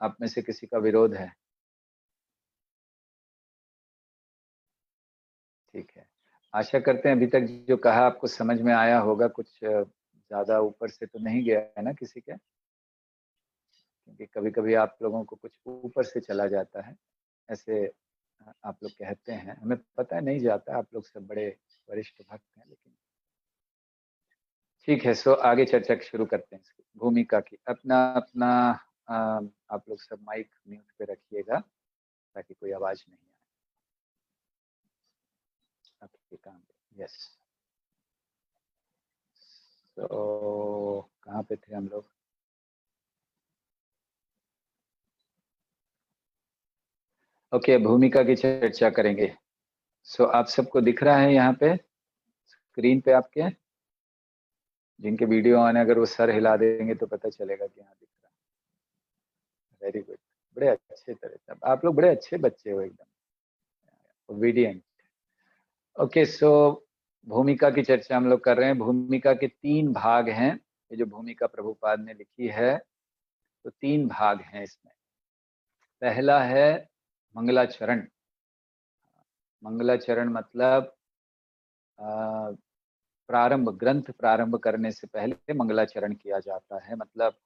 आप में से किसी का विरोध है? ठीक है, आशा करते हैं अभी तक जो कहा आपको समझ में आया होगा, कुछ ज्यादा ऊपर से तो नहीं गया है ना किसी के, क्योंकि कभी कभी आप लोगों को कुछ ऊपर से चला जाता है, ऐसे आप लोग कहते हैं, हमें पता है नहीं जाता, आप लोग सब बड़े वरिष्ठ भक्त हैं। लेकिन ठीक है, सो आगे चर्चा शुरू करते हैं इसकी भूमिका की। अपना अपना आप लोग सब माइक म्यूट पे रखिएगा ताकि कोई आवाज नहीं आए आपके काम पे। यस, तो कहाँ पे थे हम लोग? ओके, भूमिका की चर्चा करेंगे। सो आप सबको दिख रहा है यहाँ पे स्क्रीन पे आपके? जिनके वीडियो ऑन है अगर वो सर हिला देंगे तो पता चलेगा कि यहाँ दिख रहा है। वेरी गुड, बड़े अच्छे तरह से आप लोग बड़े अच्छे बच्चे हो, एकदम ओबीडियंट। ओके, सो भूमिका की चर्चा हम लोग कर रहे हैं। भूमिका के 3 भाग हैं। ये जो भूमिका प्रभुपाद ने लिखी है तो 3 भाग हैं इसमें। पहला है मंगलाचरण। मंगलाचरण मतलब प्रारंभ, ग्रंथ प्रारंभ करने से पहले मंगलाचरण किया जाता है, मतलब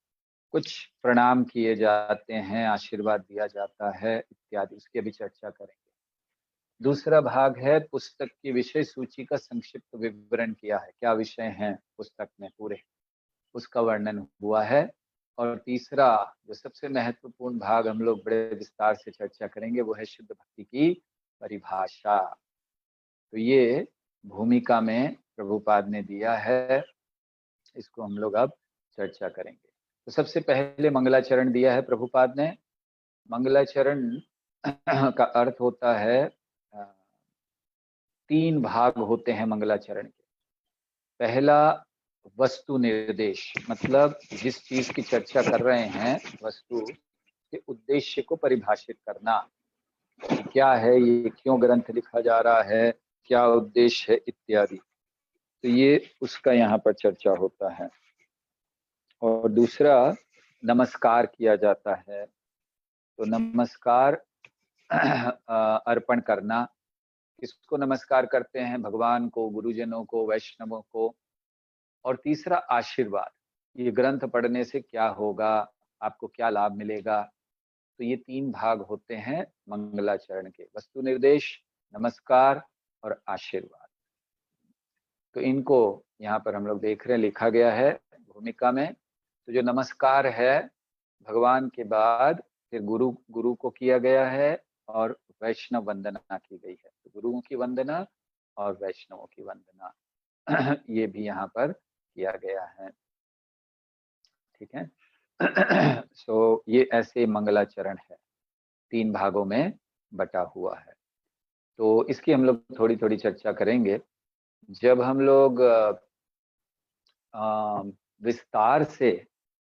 कुछ प्रणाम किए जाते हैं, आशीर्वाद दिया जाता है इत्यादि, उसकी अभी चर्चा करेंगे। दूसरा भाग है पुस्तक की विषय सूची का संक्षिप्त विवरण किया है, क्या विषय हैं पुस्तक में पूरे, उसका वर्णन हुआ है। और तीसरा जो सबसे महत्वपूर्ण भाग हम लोग बड़े विस्तार से चर्चा करेंगे वो है शुद्ध भक्ति की परिभाषा। तो ये भूमिका में प्रभुपाद ने दिया है, इसको हम लोग अब चर्चा करेंगे। तो सबसे पहले मंगलाचरण दिया है प्रभुपाद ने। मंगलाचरण का अर्थ होता है 3 भाग होते हैं मंगलाचरण के। पहला वस्तु निर्देश, मतलब जिस चीज की चर्चा कर रहे हैं वस्तु के उद्देश्य को परिभाषित करना, क्या है ये, क्यों ग्रंथ लिखा जा रहा है, क्या उद्देश्य है इत्यादि, तो ये उसका यहाँ पर चर्चा होता है। और दूसरा नमस्कार किया जाता है, तो नमस्कार अर्पण करना, किसको नमस्कार करते हैं, भगवान को, गुरुजनों को, वैष्णवों को। और तीसरा आशीर्वाद, ये ग्रंथ पढ़ने से क्या होगा, आपको क्या लाभ मिलेगा। तो ये 3 भाग होते हैं मंगलाचरण के, वस्तु निर्देश, नमस्कार और आशीर्वाद। तो इनको यहाँ पर हम लोग देख रहे हैं, लिखा गया है भूमिका में। तो जो नमस्कार है भगवान के बाद फिर गुरु को किया गया है और वैष्णव वंदना की गई है। तो गुरुओं की वंदना और वैष्णवों की वंदना ये भी यहाँ पर किया गया है। ठीक है। सो ये ऐसे मंगलाचरण है, 3 भागों में बटा हुआ है। तो इसकी हम लोग थोड़ी थोड़ी चर्चा करेंगे। जब हम लोग विस्तार से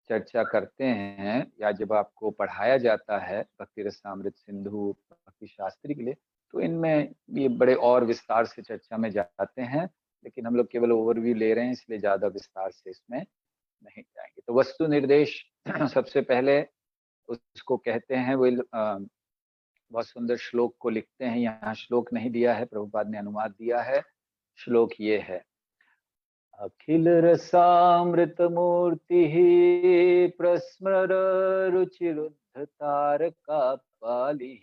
चर्चा करते हैं या जब आपको पढ़ाया जाता है भक्ति रसामृत सिंधु भक्ति शास्त्री के लिए, तो इनमें ये बड़े और विस्तार से चर्चा में जाते हैं, लेकिन हम लोग केवल ओवरव्यू ले रहे हैं इसलिए ज्यादा विस्तार से इसमें नहीं जाएंगे। तो वस्तु निर्देश सबसे पहले उसको कहते हैं, वो बहुत सुंदर श्लोक को लिखते हैं। यहाँ श्लोक नहीं दिया है, प्रभुपाद ने अनुवाद दिया है। श्लोक ये है, अखिल रसामृत मूर्ति प्रस्मर रुचिरुद्ध तारका पाली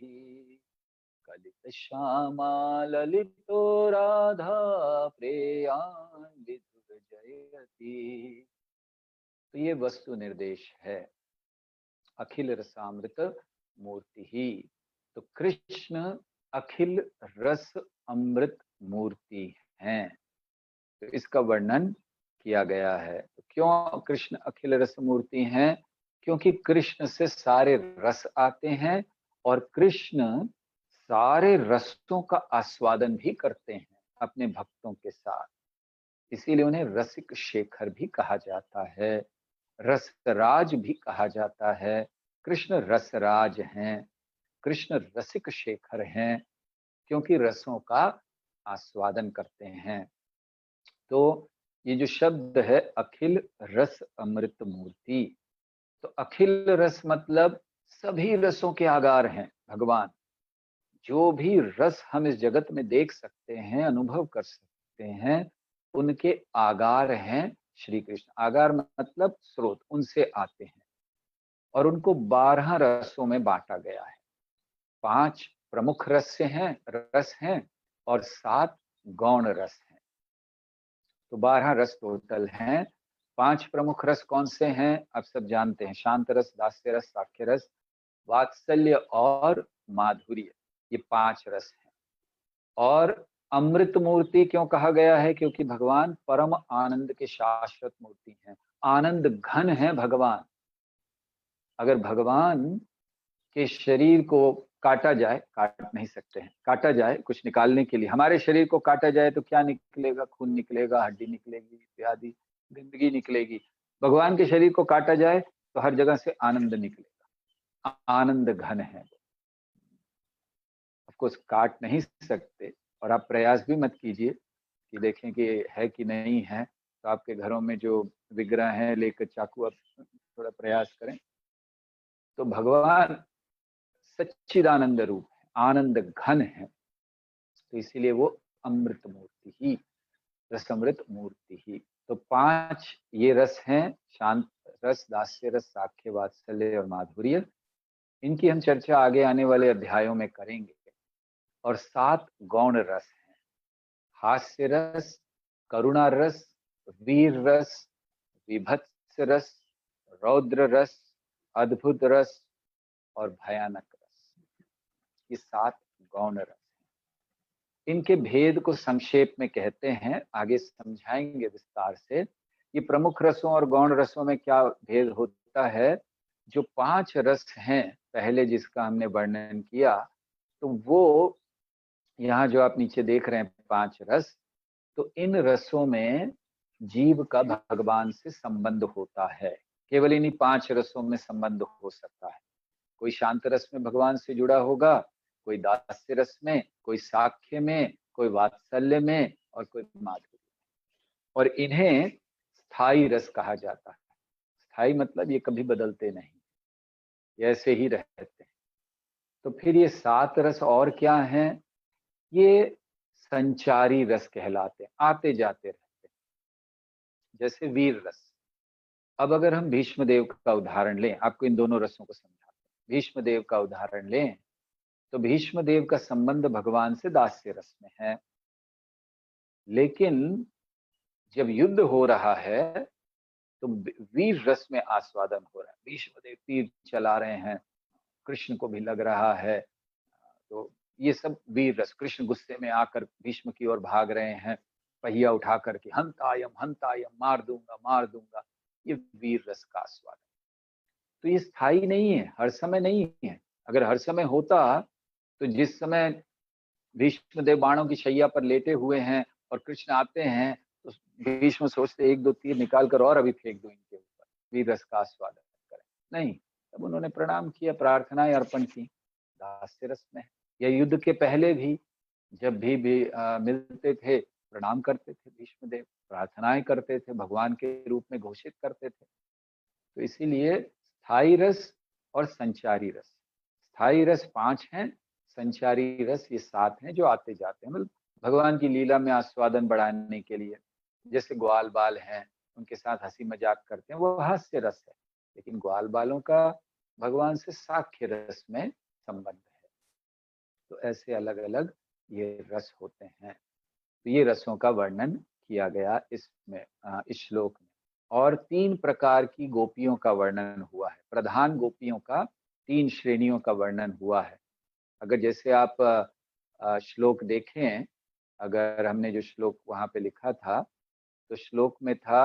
कलित श्यामा ललितो राधा प्रेयान्वित जयति। तो ये वस्तु निर्देश है, अखिल रसामृत मूर्ति ही। तो कृष्ण अखिल रस अमृत मूर्ति हैं, तो इसका वर्णन किया गया है। तो क्यों कृष्ण अखिल रस मूर्ति हैं? क्योंकि कृष्ण से सारे रस आते हैं और कृष्ण सारे रसों का आस्वादन भी करते हैं अपने भक्तों के साथ, इसीलिए उन्हें रसिक शेखर भी कहा जाता है, रसराज भी कहा जाता है। कृष्ण रसराज हैं, कृष्ण रसिक शेखर हैं, क्योंकि रसों का आस्वादन करते हैं। तो ये जो शब्द है अखिल रस अमृत मूर्ति, तो अखिल रस मतलब सभी रसों के आगार हैं भगवान। जो भी रस हम इस जगत में देख सकते हैं, अनुभव कर सकते हैं, उनके आगार हैं श्री कृष्ण। आगार मतलब स्रोत, उनसे आते हैं और उनको 12 रसों में बांटा गया है। 5 प्रमुख रस हैं और 7 गौण रस हैं। तो 12 रस टोटल हैं। 5 प्रमुख रस कौन से हैं आप सब जानते हैं, शांत रस, दास्य रस, साख्य रस, वात्सल्य और माधुर्य। ये 5 रस हैं। और अमृत मूर्ति क्यों कहा गया है? क्योंकि भगवान परम आनंद के शाश्वत मूर्ति हैं, आनंद घन है भगवान। अगर भगवान के शरीर को काटा जाए, काट नहीं सकते हैं, काटा जाए कुछ निकालने के लिए, हमारे शरीर को काटा जाए तो क्या निकलेगा? खून निकलेगा, हड्डी निकलेगी, इत्यादि गंदगी निकलेगी। भगवान के शरीर को काटा जाए तो हर जगह से आनंद निकलेगा, आनंद घन है। ऑफकोर्स काट नहीं सकते, और आप प्रयास भी मत कीजिए कि देखें कि है कि नहीं है। तो आपके घरों में जो विग्रह है लेकर चाकू, आप थोड़ा प्रयास करें। तो भगवान सच्चिदानंद रूप है, आनंद घन है, तो इसीलिए वो अमृत मूर्ति ही, रसमृत मूर्ति ही। तो 5 ये रस हैं, शांत रस, दास्य रस, साख्य, वात्सल्य और माधुर्य। इनकी हम चर्चा आगे आने वाले अध्यायों में करेंगे। और 7 गौण रस हैं, हास्य रस, करुणा रस, वीर रस, विभत्स रस, रौद्र रस, अद्भुत रस और भयानक रस। ये 7 गौण रस हैं। इनके भेद को संक्षेप में कहते हैं, आगे समझाएंगे विस्तार से। ये प्रमुख रसों और गौण रसों में क्या भेद होता है? जो 5 रस हैं पहले जिसका हमने वर्णन किया, तो वो यहाँ जो आप नीचे देख रहे हैं 5 रस, तो इन रसों में जीव का भगवान से संबंध होता है। केवल इन्हीं 5 रसों में संबंध हो सकता है। कोई शांत रस में भगवान से जुड़ा होगा, कोई दास्य रस में, कोई साख्य में, कोई वात्सल्य में और कोई माधुर्य में। और इन्हें स्थायी रस कहा जाता है। स्थायी मतलब ये कभी बदलते नहीं, ये ऐसे ही रहते हैं। तो फिर ये 7 रस और क्या हैं? ये संचारी रस कहलाते हैं, आते जाते रहते हैं। जैसे वीर रस। अब अगर हम भीष्म देव का उदाहरण लें, आपको इन दोनों रसों को समझाते हैं। भीष्म देव का उदाहरण लें तो भीष्म देव का संबंध भगवान से दास्य रस में है, लेकिन जब युद्ध हो रहा है तो वीर रस में आस्वादन हो रहा है। भीष्म देव तीर चला रहे हैं, कृष्ण को भी लग रहा है, तो ये सब वीर रस। कृष्ण गुस्से में आकर भीष्म की ओर भाग रहे हैं, पहिया उठा करके, हंतायम, मार दूंगा। ये वीर रस का आस्वादन। तो ये स्थायी नहीं है, हर समय नहीं है। अगर हर समय होता तो जिस समय भीष्म देव बाणों की शैया पर लेटे हुए हैं और कृष्ण आते हैं तो भीष्म सोचते 1-2 तीर निकाल कर और अभी फेंक दो इनके ऊपर, वीर रस का आस्वादन करें। नहीं, तब उन्होंने प्रणाम किया, प्रार्थनाएं अर्पण की, दास्य रस में। या युद्ध के पहले भी जब भी मिलते थे, प्रणाम करते थे भीष्म देव, प्रार्थनाएं करते थे, भगवान के रूप में घोषित करते थे। तो इसीलिए स्थायी रस और संचारी रस। स्थायी रस 5 हैं, संचारी रस ये 7 हैं जो आते जाते हैं, मतलब भगवान की लीला में आस्वादन बढ़ाने के लिए। जैसे ग्वाल बाल हैं, उनके साथ हंसी मजाक करते हैं, वो हास्य रस है। लेकिन ग्वाल बालों का भगवान से साख्य रस में संबंध है। तो ऐसे अलग अलग ये रस होते हैं। तो ये रसों का वर्णन किया गया इसमें, इस श्लोक में। और 3 प्रकार की गोपियों का वर्णन हुआ है। प्रधान गोपियों का 3 श्रेणियों का वर्णन हुआ है। अगर जैसे आप श्लोक देखें, अगर हमने जो श्लोक वहां पे लिखा था, तो श्लोक में था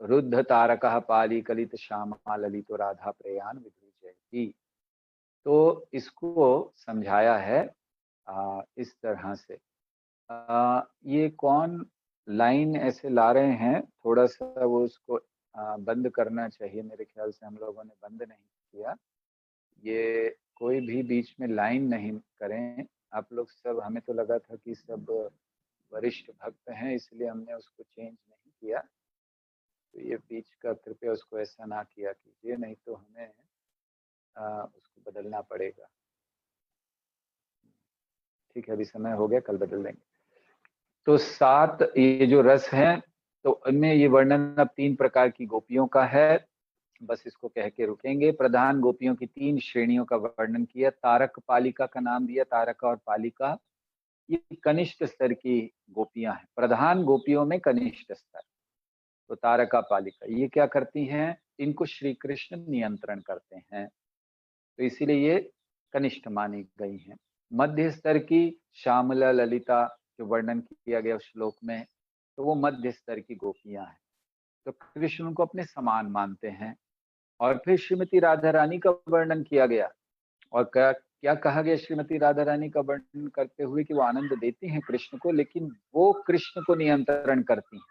रुद्ध तारकः पाली कलित श्यामा ललितो राधा प्रयाण विधुजयति। तो इसको समझाया है इस तरह से। ये कौन लाइन ऐसे ला रहे हैं, थोड़ा सा वो उसको बंद करना चाहिए। मेरे ख्याल से हम लोगों ने बंद नहीं किया। ये कोई भी बीच में लाइन नहीं करें आप लोग सब। हमें तो लगा था कि सब वरिष्ठ भक्त हैं, इसलिए हमने उसको चेंज नहीं किया। तो ये बीच का कृपया उसको ऐसा ना किया कीजिए, नहीं तो हमें उसको बदलना पड़ेगा। ठीक है, अभी समय हो गया, कल बदल देंगे। तो 7 ये जो रस हैं, तो इनमें ये वर्णन अब 3 प्रकार की गोपियों का है, बस इसको कह के रुकेंगे। प्रधान गोपियों की 3 श्रेणियों का वर्णन किया, तारक पालिका का नाम दिया, तारका और पालिका। ये कनिष्ठ स्तर की गोपियां हैं, प्रधान गोपियों में कनिष्ठ स्तर। तो तारका पालिका ये क्या करती हैं, इनको श्री कृष्ण नियंत्रण करते हैं, तो इसीलिए ये कनिष्ठ मानी गई हैं। मध्य स्तर की श्यामला ललिता जो वर्णन किया गया उस श्लोक में, तो वो मध्य स्तर की गोपियां हैं, तो कृष्ण उनको अपने समान मानते हैं। और फिर श्रीमती राधा रानी का वर्णन किया गया, और क्या कहा गया श्रीमती राधा रानी का वर्णन करते हुए कि वो आनंद देती हैं कृष्ण को, लेकिन वो कृष्ण को नियंत्रण करती हैं।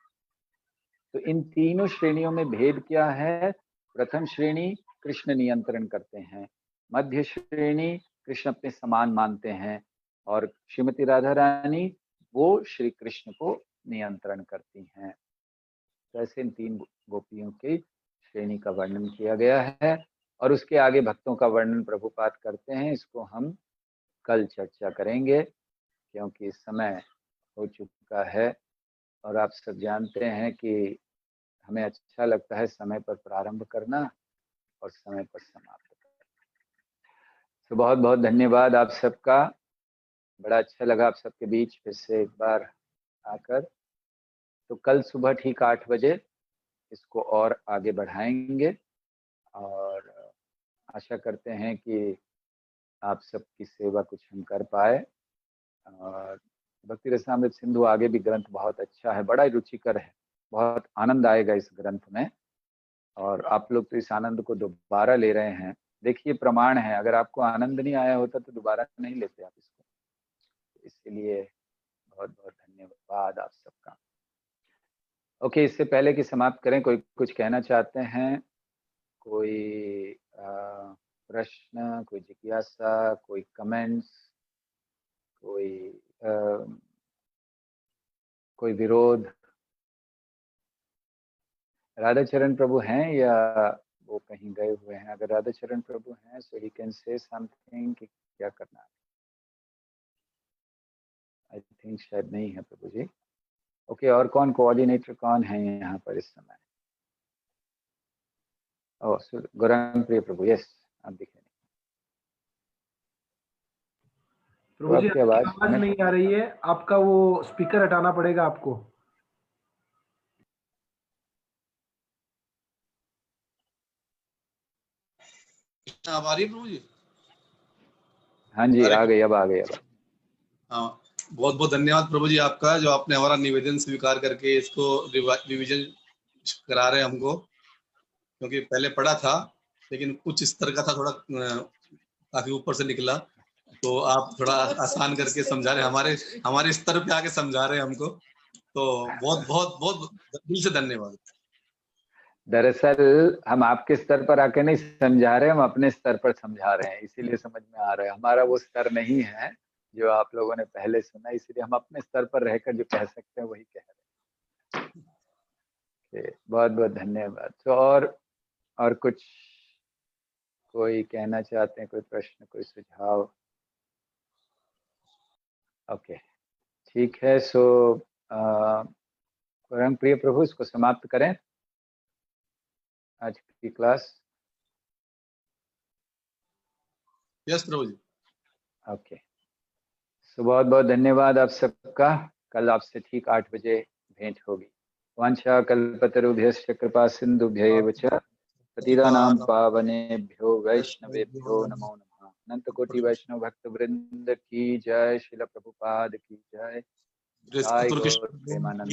तो इन तीनों श्रेणियों में भेद क्या है? प्रथम श्रेणी कृष्ण नियंत्रण करते हैं, मध्य श्रेणी कृष्ण अपने समान मानते हैं, और श्रीमती राधा रानी वो श्री कृष्ण को नियंत्रण करती हैं। तो ऐसे इन 3 गोपियों की श्रेणी का वर्णन किया गया है, और उसके आगे भक्तों का वर्णन प्रभुपाद करते हैं। इसको हम कल चर्चा करेंगे, क्योंकि समय हो चुका है, और आप सब जानते हैं कि हमें अच्छा लगता है समय पर प्रारंभ करना और समय पर समाप्त करना। तो बहुत बहुत धन्यवाद आप सबका, बड़ा अच्छा लगा आप सबके बीच फिर से एक बार आकर। तो कल सुबह ठीक 8 बजे इसको और आगे बढ़ाएंगे, और आशा करते हैं कि आप सबकी सेवा कुछ हम कर पाए। और भक्ति रसामृत सिंधु आगे भी ग्रंथ बहुत अच्छा है, बड़ा रुचिकर है, बहुत आनंद आएगा इस ग्रंथ में, और आप लोग तो इस आनंद को दोबारा ले रहे हैं। देखिए प्रमाण है, अगर आपको आनंद नहीं आया होता तो दोबारा नहीं लेते आप इसको। इसलिए बहुत बहुत धन्यवाद आप सबका। ओके, इससे पहले कि समाप्त करें, कोई कुछ कहना चाहते हैं? कोई प्रश्न, कोई जिज्ञासा, कोई कमेंट्स, कोई विरोध? राधा चरण प्रभु हैं या वो कहीं गए हुए हैं? अगर राधा चरण प्रभु हैं सो ही कैन से समथिंग कि क्या करना है। आई थिंक शायद नहीं है प्रभु जी। ओके, और कौन कोऑर्डिनेटर कौन है यहाँ पर इस समय? ओह, गौरंग प्रिय प्रभु, यस आप दिखे प्रभु जी, आपकी आपकी आवाज आवाज नहीं आ रही है, आपका वो स्पीकर हटाना पड़ेगा आपको। अब आ रही है प्रभु जी? हाँ जी, आ गई, अब आ गई। हाँ, बहुत बहुत धन्यवाद प्रभु जी आपका, जो आपने हमारा निवेदन स्वीकार करके इसको रिवीजन करा रहे हैं हमको, क्योंकि पहले पढ़ा था लेकिन उच्च स्तर का था, थोड़ा काफी ऊपर से निकला, तो आप थोड़ा आसान करके समझा रहे हैं, हमारे स्तर पे आके समझा रहे हैं हमको, तो बहुत बहुत बहुत दिल से धन्यवाद। दरअसल हम आपके स्तर पर आके नहीं समझा रहे, हम अपने स्तर पर समझा रहे हैं, इसीलिए समझ में आ रहा है। हमारा वो स्तर नहीं है जो आप लोगों ने पहले सुना, इसलिए हम अपने स्तर पर रहकर जो कह सकते हैं वही कह रहे हैं। बहुत बहुत धन्यवाद। तो और कुछ कोई कहना चाहते हैं? कोई प्रश्न, कोई सुझाव? ओके, ठीक है। सो परम प्रिय प्रभु, इसको समाप्त करें आज की क्लास। यस प्रभु जी। ओके, सो बहुत बहुत धन्यवाद आप सबका। कल आपसे ठीक 8 बजे भेंट होगी। वांछा कल्पतरुभ्यश्च कृपा सिंधुभ्यैव च पतितानां पावनेभ्यो वैष्णवेभ्यो नमो नमः। अनंत कोटि वैष्णव भक्त वृंद की जय, श्रील प्रभुपाद की जय, जय गौर प्रेमानंद।